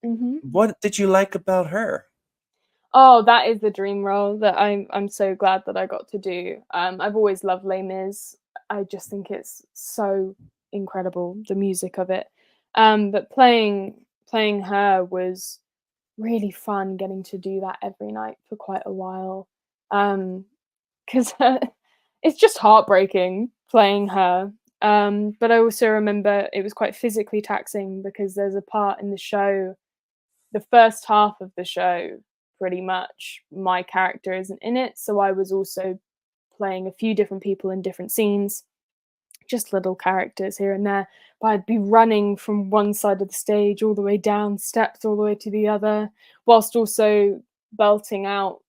Mhm. What did you like about her? Oh, that is the dream role that I'm so glad that I got to do. I've always loved Les Mis. I just think it's so incredible, the music of it. But playing her was really fun, getting to do that every night for quite a while. 'Cause it's just heartbreaking playing her. But I also remember it was quite physically taxing, because there's a part in the show, the first half of the show, pretty much my character isn't in it, so I was also playing a few different people in different scenes, just little characters here and there. But I'd be running from one side of the stage all the way down steps all the way to the other, whilst also belting out,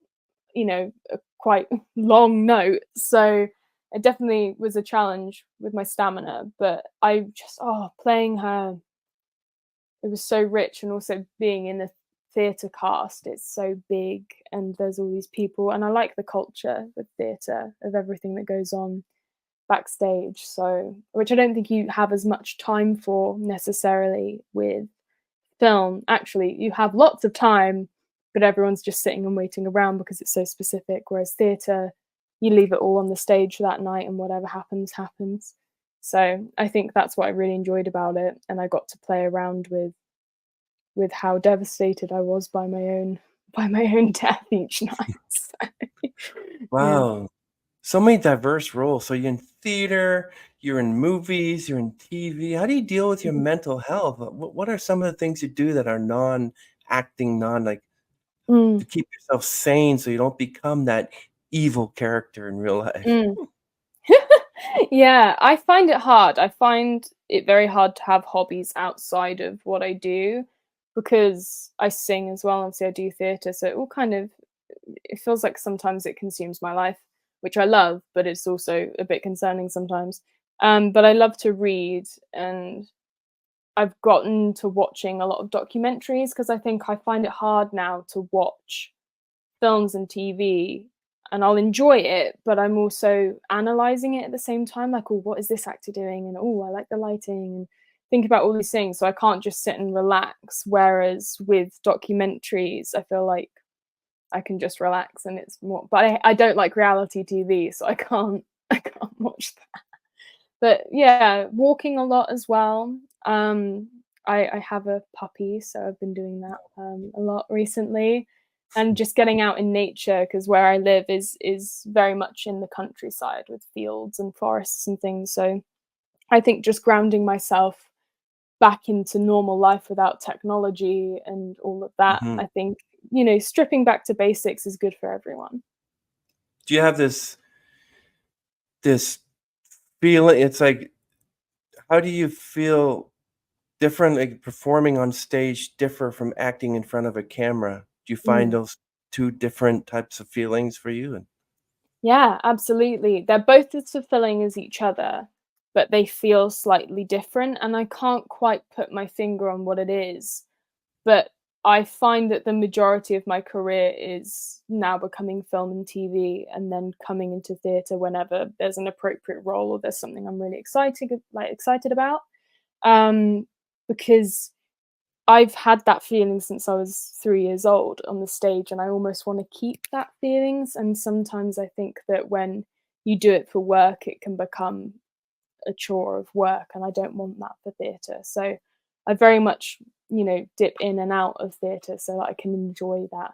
a quite long note. So it definitely was a challenge with my stamina. But I just playing her, it was so rich, and also being in a theatre cast, it's so big and there's all these people, and I like the culture with theatre, of everything that goes on backstage, so which I don't think you have as much time for necessarily with film. Actually, you have lots of time, but everyone's just sitting and waiting around because it's so specific, whereas theatre, you leave it all on the stage that night, and whatever happens happens. So I think that's what I really enjoyed about it, and I got to play around with how devastated I was by my own death each night. So, yeah. Wow. So many diverse roles. So you're in theater, you're in movies, you're in TV. How do you deal with your Mhm. mental health? What are some of the things you do that are non-acting, like Mm, to keep yourself sane so you don't become that evil character in real life? mm. Yeah, I find it hard. I find it very hard to have hobbies outside of what I do, because I sing as well. Obviously, I do theatre, so it feels like sometimes it consumes my life, which I love, but it's also a bit concerning sometimes. But I love to read, and I've gotten to watching a lot of documentaries, because I think I find it hard now to watch films and TV, and I'll enjoy it, but I'm also analyzing it at the same time. Like, oh, what is this actor doing? And oh, I like the lighting, and think about all these things. So I can't just sit and relax. Whereas with documentaries, I feel like I can just relax, and it's more. But I don't like reality TV, so I can't I can't watch that. But yeah, walking a lot as well. I have a puppy, so I've been doing that a lot recently, and just getting out in nature, because where I live is very much in the countryside with fields and forests and things. So I think just grounding myself back into normal life without technology and all of that, Mhm. I think, stripping back to basics is good for everyone. Do you have this feeling? It's like, how do you feel different, like performing on stage differ from acting in front of a camera? Do you find Mm. those two different types of feelings for you? And Yeah, absolutely. They're both as fulfilling as each other, but they feel slightly different, and I can't quite put my finger on what it is. But I find that the majority of my career is now becoming film and TV, and then coming into theatre whenever there's an appropriate role or there's something I'm really excited about. Because I've had that feeling since I was 3 years old on the stage, and I almost want to keep that feelings. And sometimes I think that when you do it for work, it can become a chore of work, and I don't want that for theatre. So I very much, dip in and out of theatre so that I can enjoy that.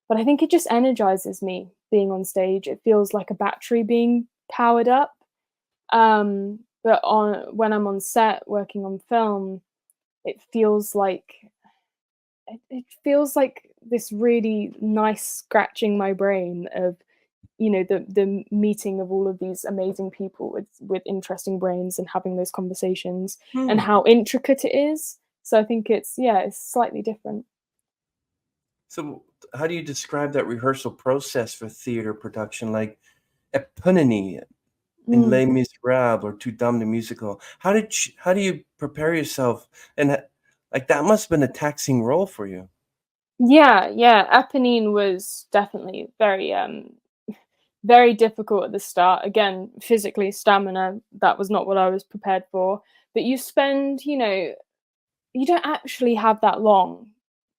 But I think it just energizes me being on stage. It feels like a battery being powered up. But when I'm on set working on film, it feels like this really nice scratching my brain of, the meeting of all of these amazing people with interesting brains and having those conversations and how intricate it is. So I think it's slightly different. So how do you describe that rehearsal process for theater production, like Eponine in Les Miserables or Too Dumb the Musical? How do you prepare yourself? And that must have been a taxing role for you. Yeah. Eponine was definitely very very difficult at the start. Again, physically, stamina, that was not what I was prepared for. But you spend, you don't actually have that long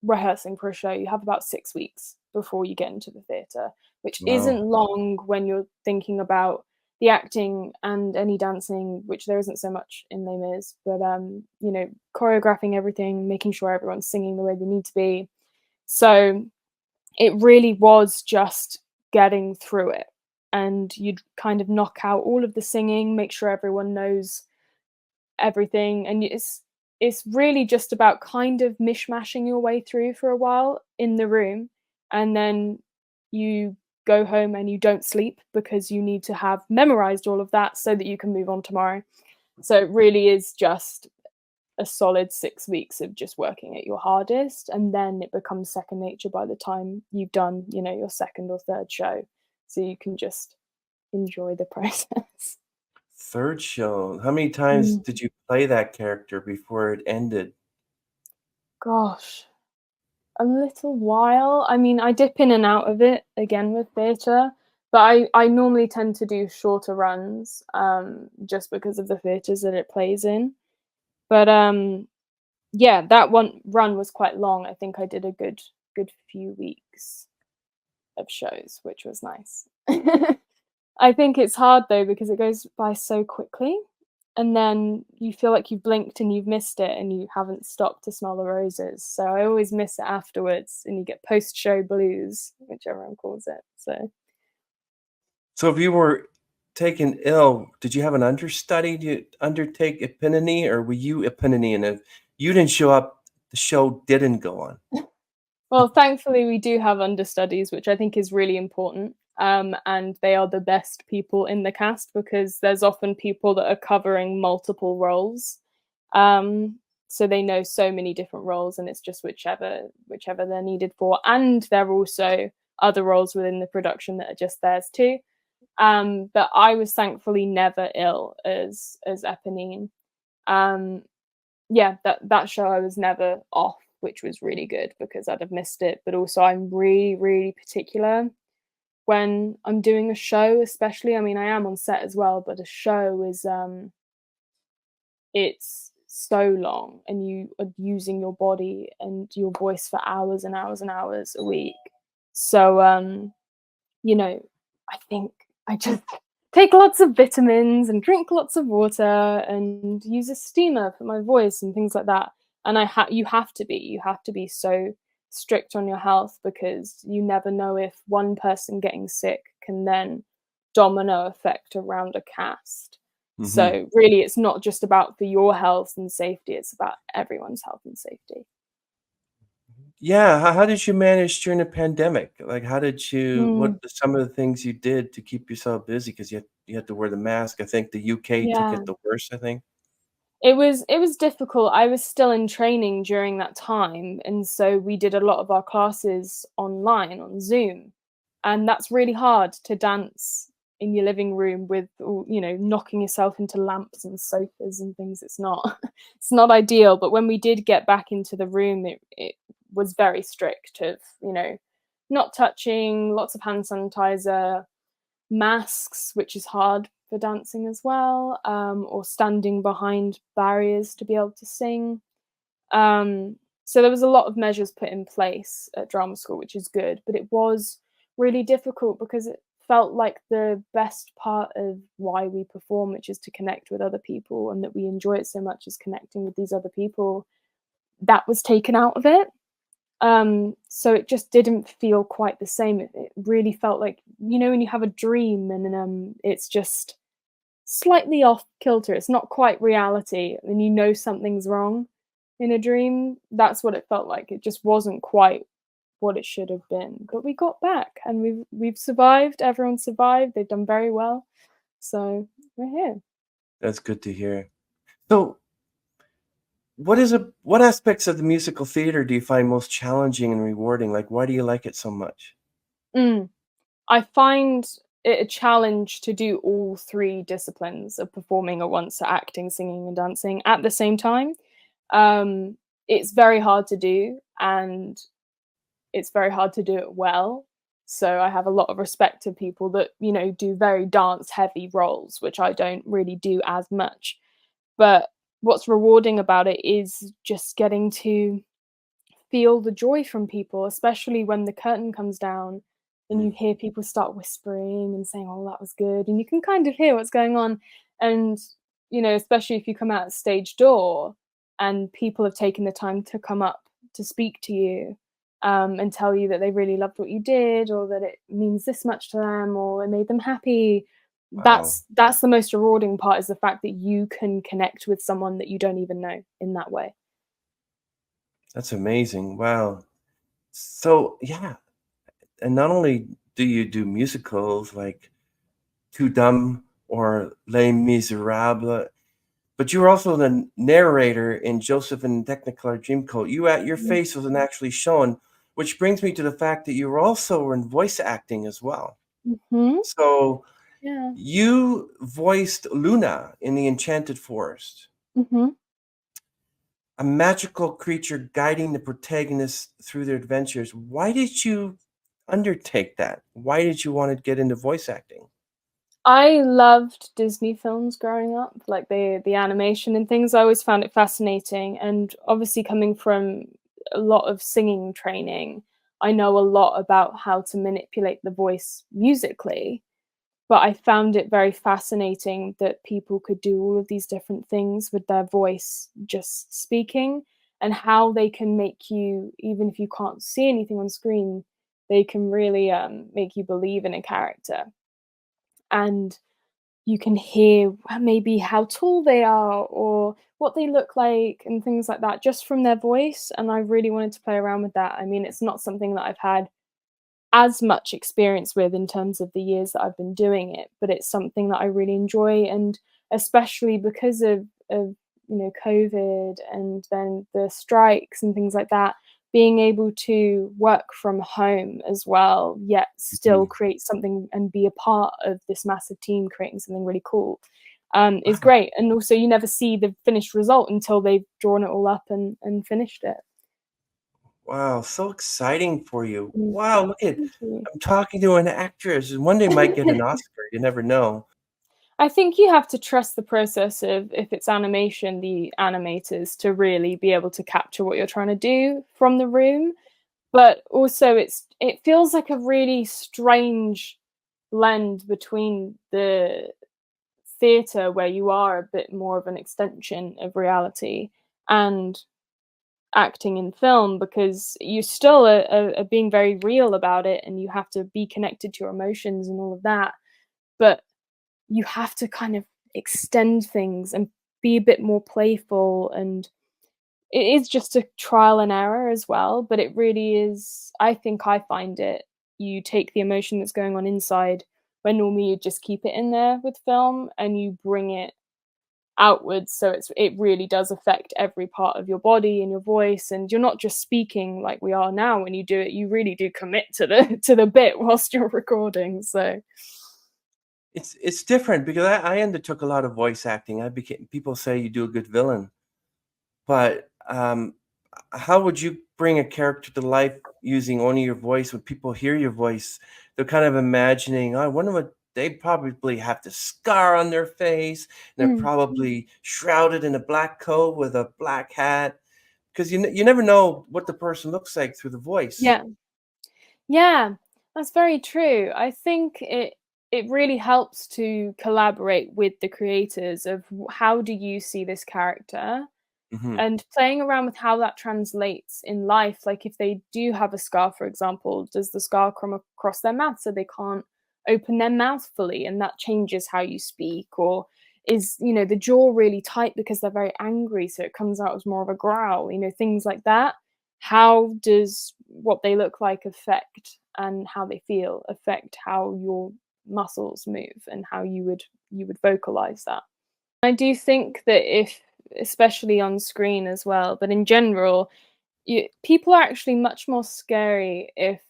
rehearsing for a show. You have about 6 weeks before you get into the theatre, which isn't long when you're thinking about the acting and any dancing, which there isn't so much in Les Mis, but choreographing everything, making sure everyone's singing the way they need to be. So it really was just getting through it, and you'd kind of knock out all of the singing, make sure everyone knows everything, and it's really just about kind of mishmashing your way through for a while in the room, and then you go home and you don't sleep because you need to have memorized all of that so that you can move on tomorrow. So it really is just a solid 6 weeks of just working at your hardest, and then it becomes second nature by the time you've done, your second or third show, so you can just enjoy the process. Third show. How many times did you play that character before it ended? Gosh, a little while. I mean, I dip in and out of it again with theatre, but I normally tend to do shorter runs, just because of the theatres that it plays in. But that one run was quite long. I think I did a good few weeks of shows, which was nice. I think it's hard though, because it goes by so quickly, and then you feel like you've blinked and you've missed it and you haven't stopped to smell the roses. So I always miss it afterwards, and you get post-show blues, which everyone calls it. So if you were taken ill, did you have an understudy to undertake Eponine, or were you Eponine, and if you didn't show up, the show didn't go on? Well, thankfully we do have understudies, which I think is really important. And they are the best people in the cast, because there's often people that are covering multiple roles. So they know so many different roles, and it's just whichever they're needed for. And there are also other roles within the production that are just theirs too. But I was thankfully never ill as Eponine. That show I was never off, which was really good, because I'd have missed it. But also I'm really, really particular when I'm doing a show, especially. I mean, I am on set as well, but a show is it's so long, and you are using your body and your voice for hours and hours and hours a week. So I think I just take lots of vitamins and drink lots of water and use a steamer for my voice and things like that. And you have to be so strict on your health, because you never know if one person getting sick can then domino effect around a cast. So really, it's not just about for your health and safety, it's about everyone's health and safety. Yeah, how did you manage during the pandemic? Like, how did you what are some of the things you did to keep yourself busy? Because you had to wear the mask. I think the UK took Yeah. it the worst, I think. It was difficult. I was still in training during that time, and so we did a lot of our classes online on Zoom, and that's really hard to dance in your living room with, knocking yourself into lamps and sofas and things. It's not it's not ideal. But when we did get back into the room, it was very strict of, you know, not touching, lots of hand sanitizer, masks, which is hard for dancing as well, or standing behind barriers to be able to sing. So there was a lot of measures put in place at drama school, which is good, but it was really difficult because it felt like the best part of why we perform, which is to connect with other people, and that we enjoy it so much as connecting with these other people, that was taken out of it. So it just didn't feel quite the same. It really felt like, you know, when you have a dream and it's just slightly off kilter, it's not quite reality, and you know something's wrong in a dream. That's what it felt like. It just wasn't quite what it should have been. But we got back, and we've survived. Everyone survived. They've done very well. So we're here. That's good to hear. So, what aspects of the musical theater do you find most challenging and rewarding? Like, why do you like it so much? I find it a challenge to do all three disciplines of performing at once, so acting, singing, and dancing at the same time. It's very hard to do, and it's very hard to do it well. So I have a lot of respect to people that, you know, do very dance heavy roles, which I don't really do as much. But what's rewarding about it is just getting to feel the joy from people, especially when the curtain comes down and you hear people start whispering and saying, "Oh, that was good," and you can kind of hear what's going on. And, you know, especially if you come out stage door and people have taken the time to come up to speak to you, and tell you that they really loved what you did, or that it means this much to them, or it made them happy. Wow, That's the most rewarding part, is the fact that you can connect with someone that you don't even know in that way. that's amazing. Wow. So, yeah, and not only do you do musicals like Too Dumb or Les Miserables, but you were also the narrator in Joseph and Technicolor Dreamcoat. Your face wasn't actually shown, which brings me to the fact that you were also in voice acting as well. Mm-hmm. So Yeah. you voiced Luna in the Enchanted Forest, Mm-hmm. a magical creature guiding the protagonist through their adventures. Why did you undertake that? Why did you want to get into voice acting? I loved Disney films growing up, like the animation and things. I always found it fascinating, and obviously coming from a lot of singing training, I know a lot about how to manipulate the voice musically. But I found it very fascinating that people could do all of these different things with their voice just speaking, and how they can make you, even if you can't see anything on screen, they can really make you believe in a character. And you can hear maybe how tall they are or what they look like and things like that just from their voice. And I really wanted to play around with that. I mean, it's not something that I've had as much experience with in terms of the years that I've been doing it, but it's something that I really enjoy. And especially because of you know, COVID and then the strikes and things like that, being able to work from home as well, yet still Mhm. create something and be a part of this massive team creating something really cool, is Wow. great. And also, you never see the finished result until they've drawn it all up and finished it. Wow, so exciting for you. Mm. Wow, look at Thank you. I'm talking to an actress, and one day might get an Oscar, you never know. I think you have to trust the process of, if it's animation, the animators to really be able to capture what you're trying to do from the room. But also it feels like a really strange blend between the theatre, where you are a bit more of an extension of reality, and acting in film, because you still are being very real about it, and you have to be connected to your emotions and all of that. But you have to kind of extend things and be a bit more playful, and it is just a trial and error as well, but it really is. I think I find it, you take the emotion that's going on inside, when normally you just keep it in there with film, and you bring it outwards, so it really does affect every part of your body and your voice, and you're not just speaking like we are now. When you do it, you really do commit to the bit whilst you're recording. So It's different because I undertook a lot of voice acting. I became People say you do a good villain, but, how would you bring a character to life using only your voice? When people hear your voice, they're kind of imagining, "Oh, I wonder what they probably have the scar on their face, and they're Mm. probably shrouded in a black coat with a black hat." Because you never know what the person looks like through the voice. Yeah. Yeah, that's very true. I think it really helps to collaborate with the creators of how do you see this character, Mhm. and playing around with how that translates in life. Like if they do have a scar, for example, does the scar come across their mouth so they can't open their mouth fully, and that changes how you speak? Or is, the jaw really tight because they're very angry, so it comes out as more of a growl? Things like that. How does what they look like affect, and how they feel affect how your muscles move and how you would vocalize that? I do think that if, especially on screen as well, but in general, people are actually much more scary if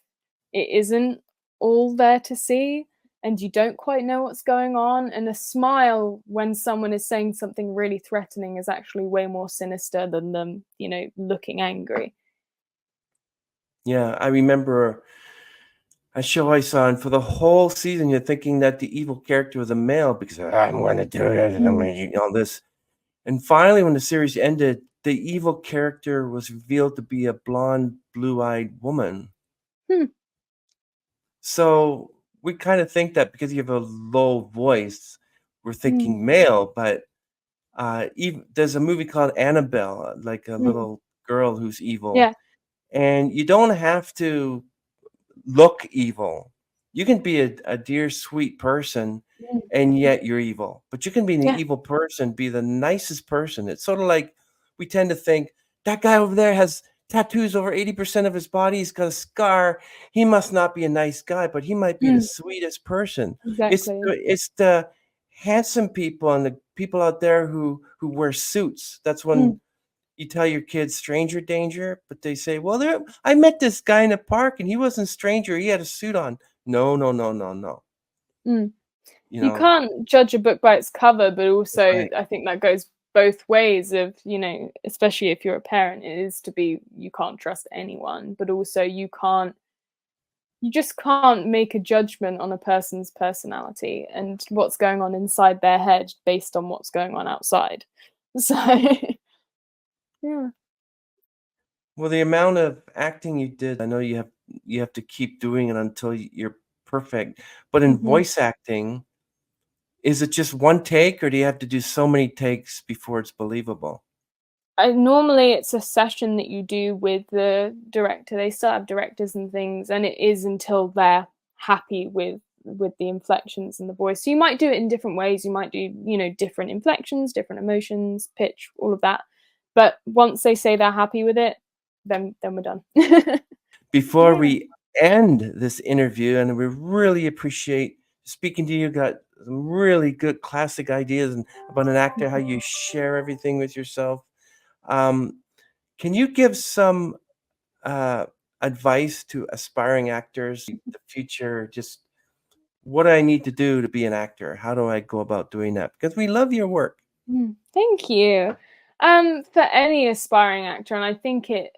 it isn't all there to see and you don't quite know what's going on. And a smile when someone is saying something really threatening is actually way more sinister than them, looking angry. Yeah, I remember a show I saw, and for the whole season, you're thinking that the evil character was a male because I'm going to do it, and I'm Mm. going to do all this. And finally, when the series ended, the evil character was revealed to be a blonde, blue-eyed woman. Hmm. So we kind of think that because you have a low voice, we're Mm. thinking male. But even there's a movie called Annabelle, like a Mm. little girl who's evil, Yeah. and you don't have to look evil. You can be a dear, sweet person, Mm. and yet you're evil. But you can be an Yeah. evil person, be the nicest person. It's sort of like we tend to think that guy over there has tattoos over 80% of his body. He's got a scar. He must not be a nice guy, but he might be the Mm. sweetest person. Exactly. It's the handsome people and the people out there who wear suits. That's when Mm. you tell your kids stranger danger, but they say, "Well, I met this guy in the park and he wasn't stranger. He had a suit on." No, no, no, no, no. Mm. You You know, can't judge a book by its cover, but that's also right. I think that goes both ways of, especially if you're a parent, it is to be, you can't trust anyone, but also you just can't make a judgment on a person's personality and what's going on inside their head based on what's going on outside. So, yeah. Well, the amount of acting you did, I know you have to keep doing it until you're perfect. But in Mhm. voice acting, is it just one take, or do you have to do so many takes before it's believable? Normally it's a session that you do with the director. They still have directors and things, and it is until they're happy with the inflections and the voice. So you might do it in different ways. You might do, different inflections, different emotions, pitch, all of that. But once they say they're happy with it, then we're done. Before Yeah. we end this interview, and we really appreciate speaking to you, got some really good classic ideas and about an actor, how you share everything with yourself. Um, can you give some uh, advice to aspiring actors, the future? Just what do I need to do to be an actor? How do I go about doing that? Because we love your work. Thank you. For any aspiring actor, and I think it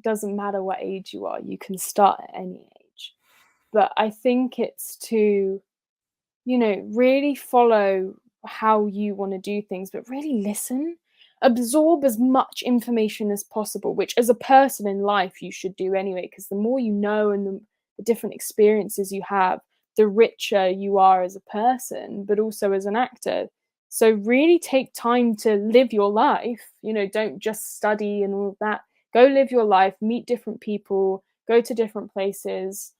doesn't matter what age you are, you can start at any age. But I think it's to, really follow how you want to do things, but really listen, absorb as much information as possible, which as a person in life you should do anyway, because the more you know and the different experiences you have, the richer you are as a person, but also as an actor. So really take time to live your life, don't just study and all of that. Go live your life, meet different people, go to different places.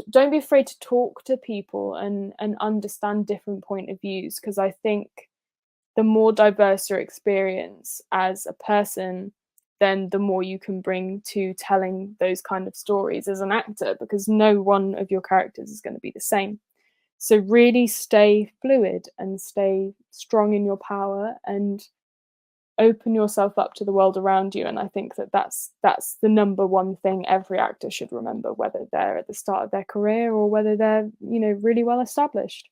Don't be afraid to talk to people and understand different point of views, because I think the more diverse your experience as a person, then the more you can bring to telling those kind of stories as an actor, because no one of your characters is going to be the same. So really stay fluid and stay strong in your power and open yourself up to the world around you. And I think that's the number one thing every actor should remember, whether they're at the start of their career or whether they're, really well established.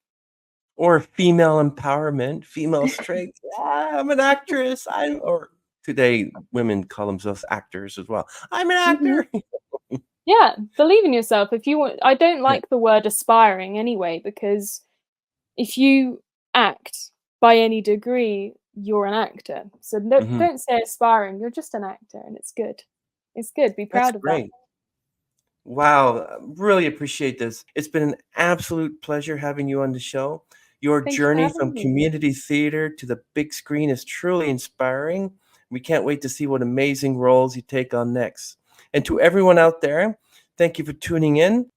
Or female empowerment, female strength. Yeah, I'm an actress. I or Today, women call themselves actors as well. I'm an Mhm. actor. Yeah, believe in yourself. If you want, I don't like the word aspiring anyway, because if you act by any degree, you're an actor. So Mhm. don't say aspiring. You're just an actor, and it's good. It's good. Be That's proud of that. great. Wow, really appreciate this. It's been an absolute pleasure having you on the show. Your Thank you for journey having from me. community theater to the big screen is truly inspiring. We can't wait to see what amazing roles you take on next. And to everyone out there, thank you for tuning in.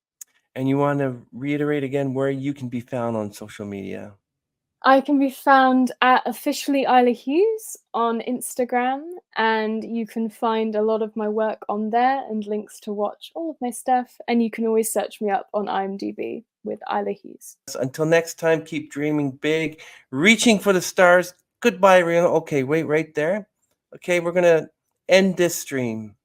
And you want to reiterate again where you can be found on social media. I can be found at officially Isla Hughes on Instagram, and you can find a lot of my work on there and links to watch all of my stuff. And you can always search me up on IMDb with Isla Hughes. Until next time, keep dreaming big, reaching for the stars. Goodbye, Rena. Okay, wait right there. Okay, we're going to end this stream.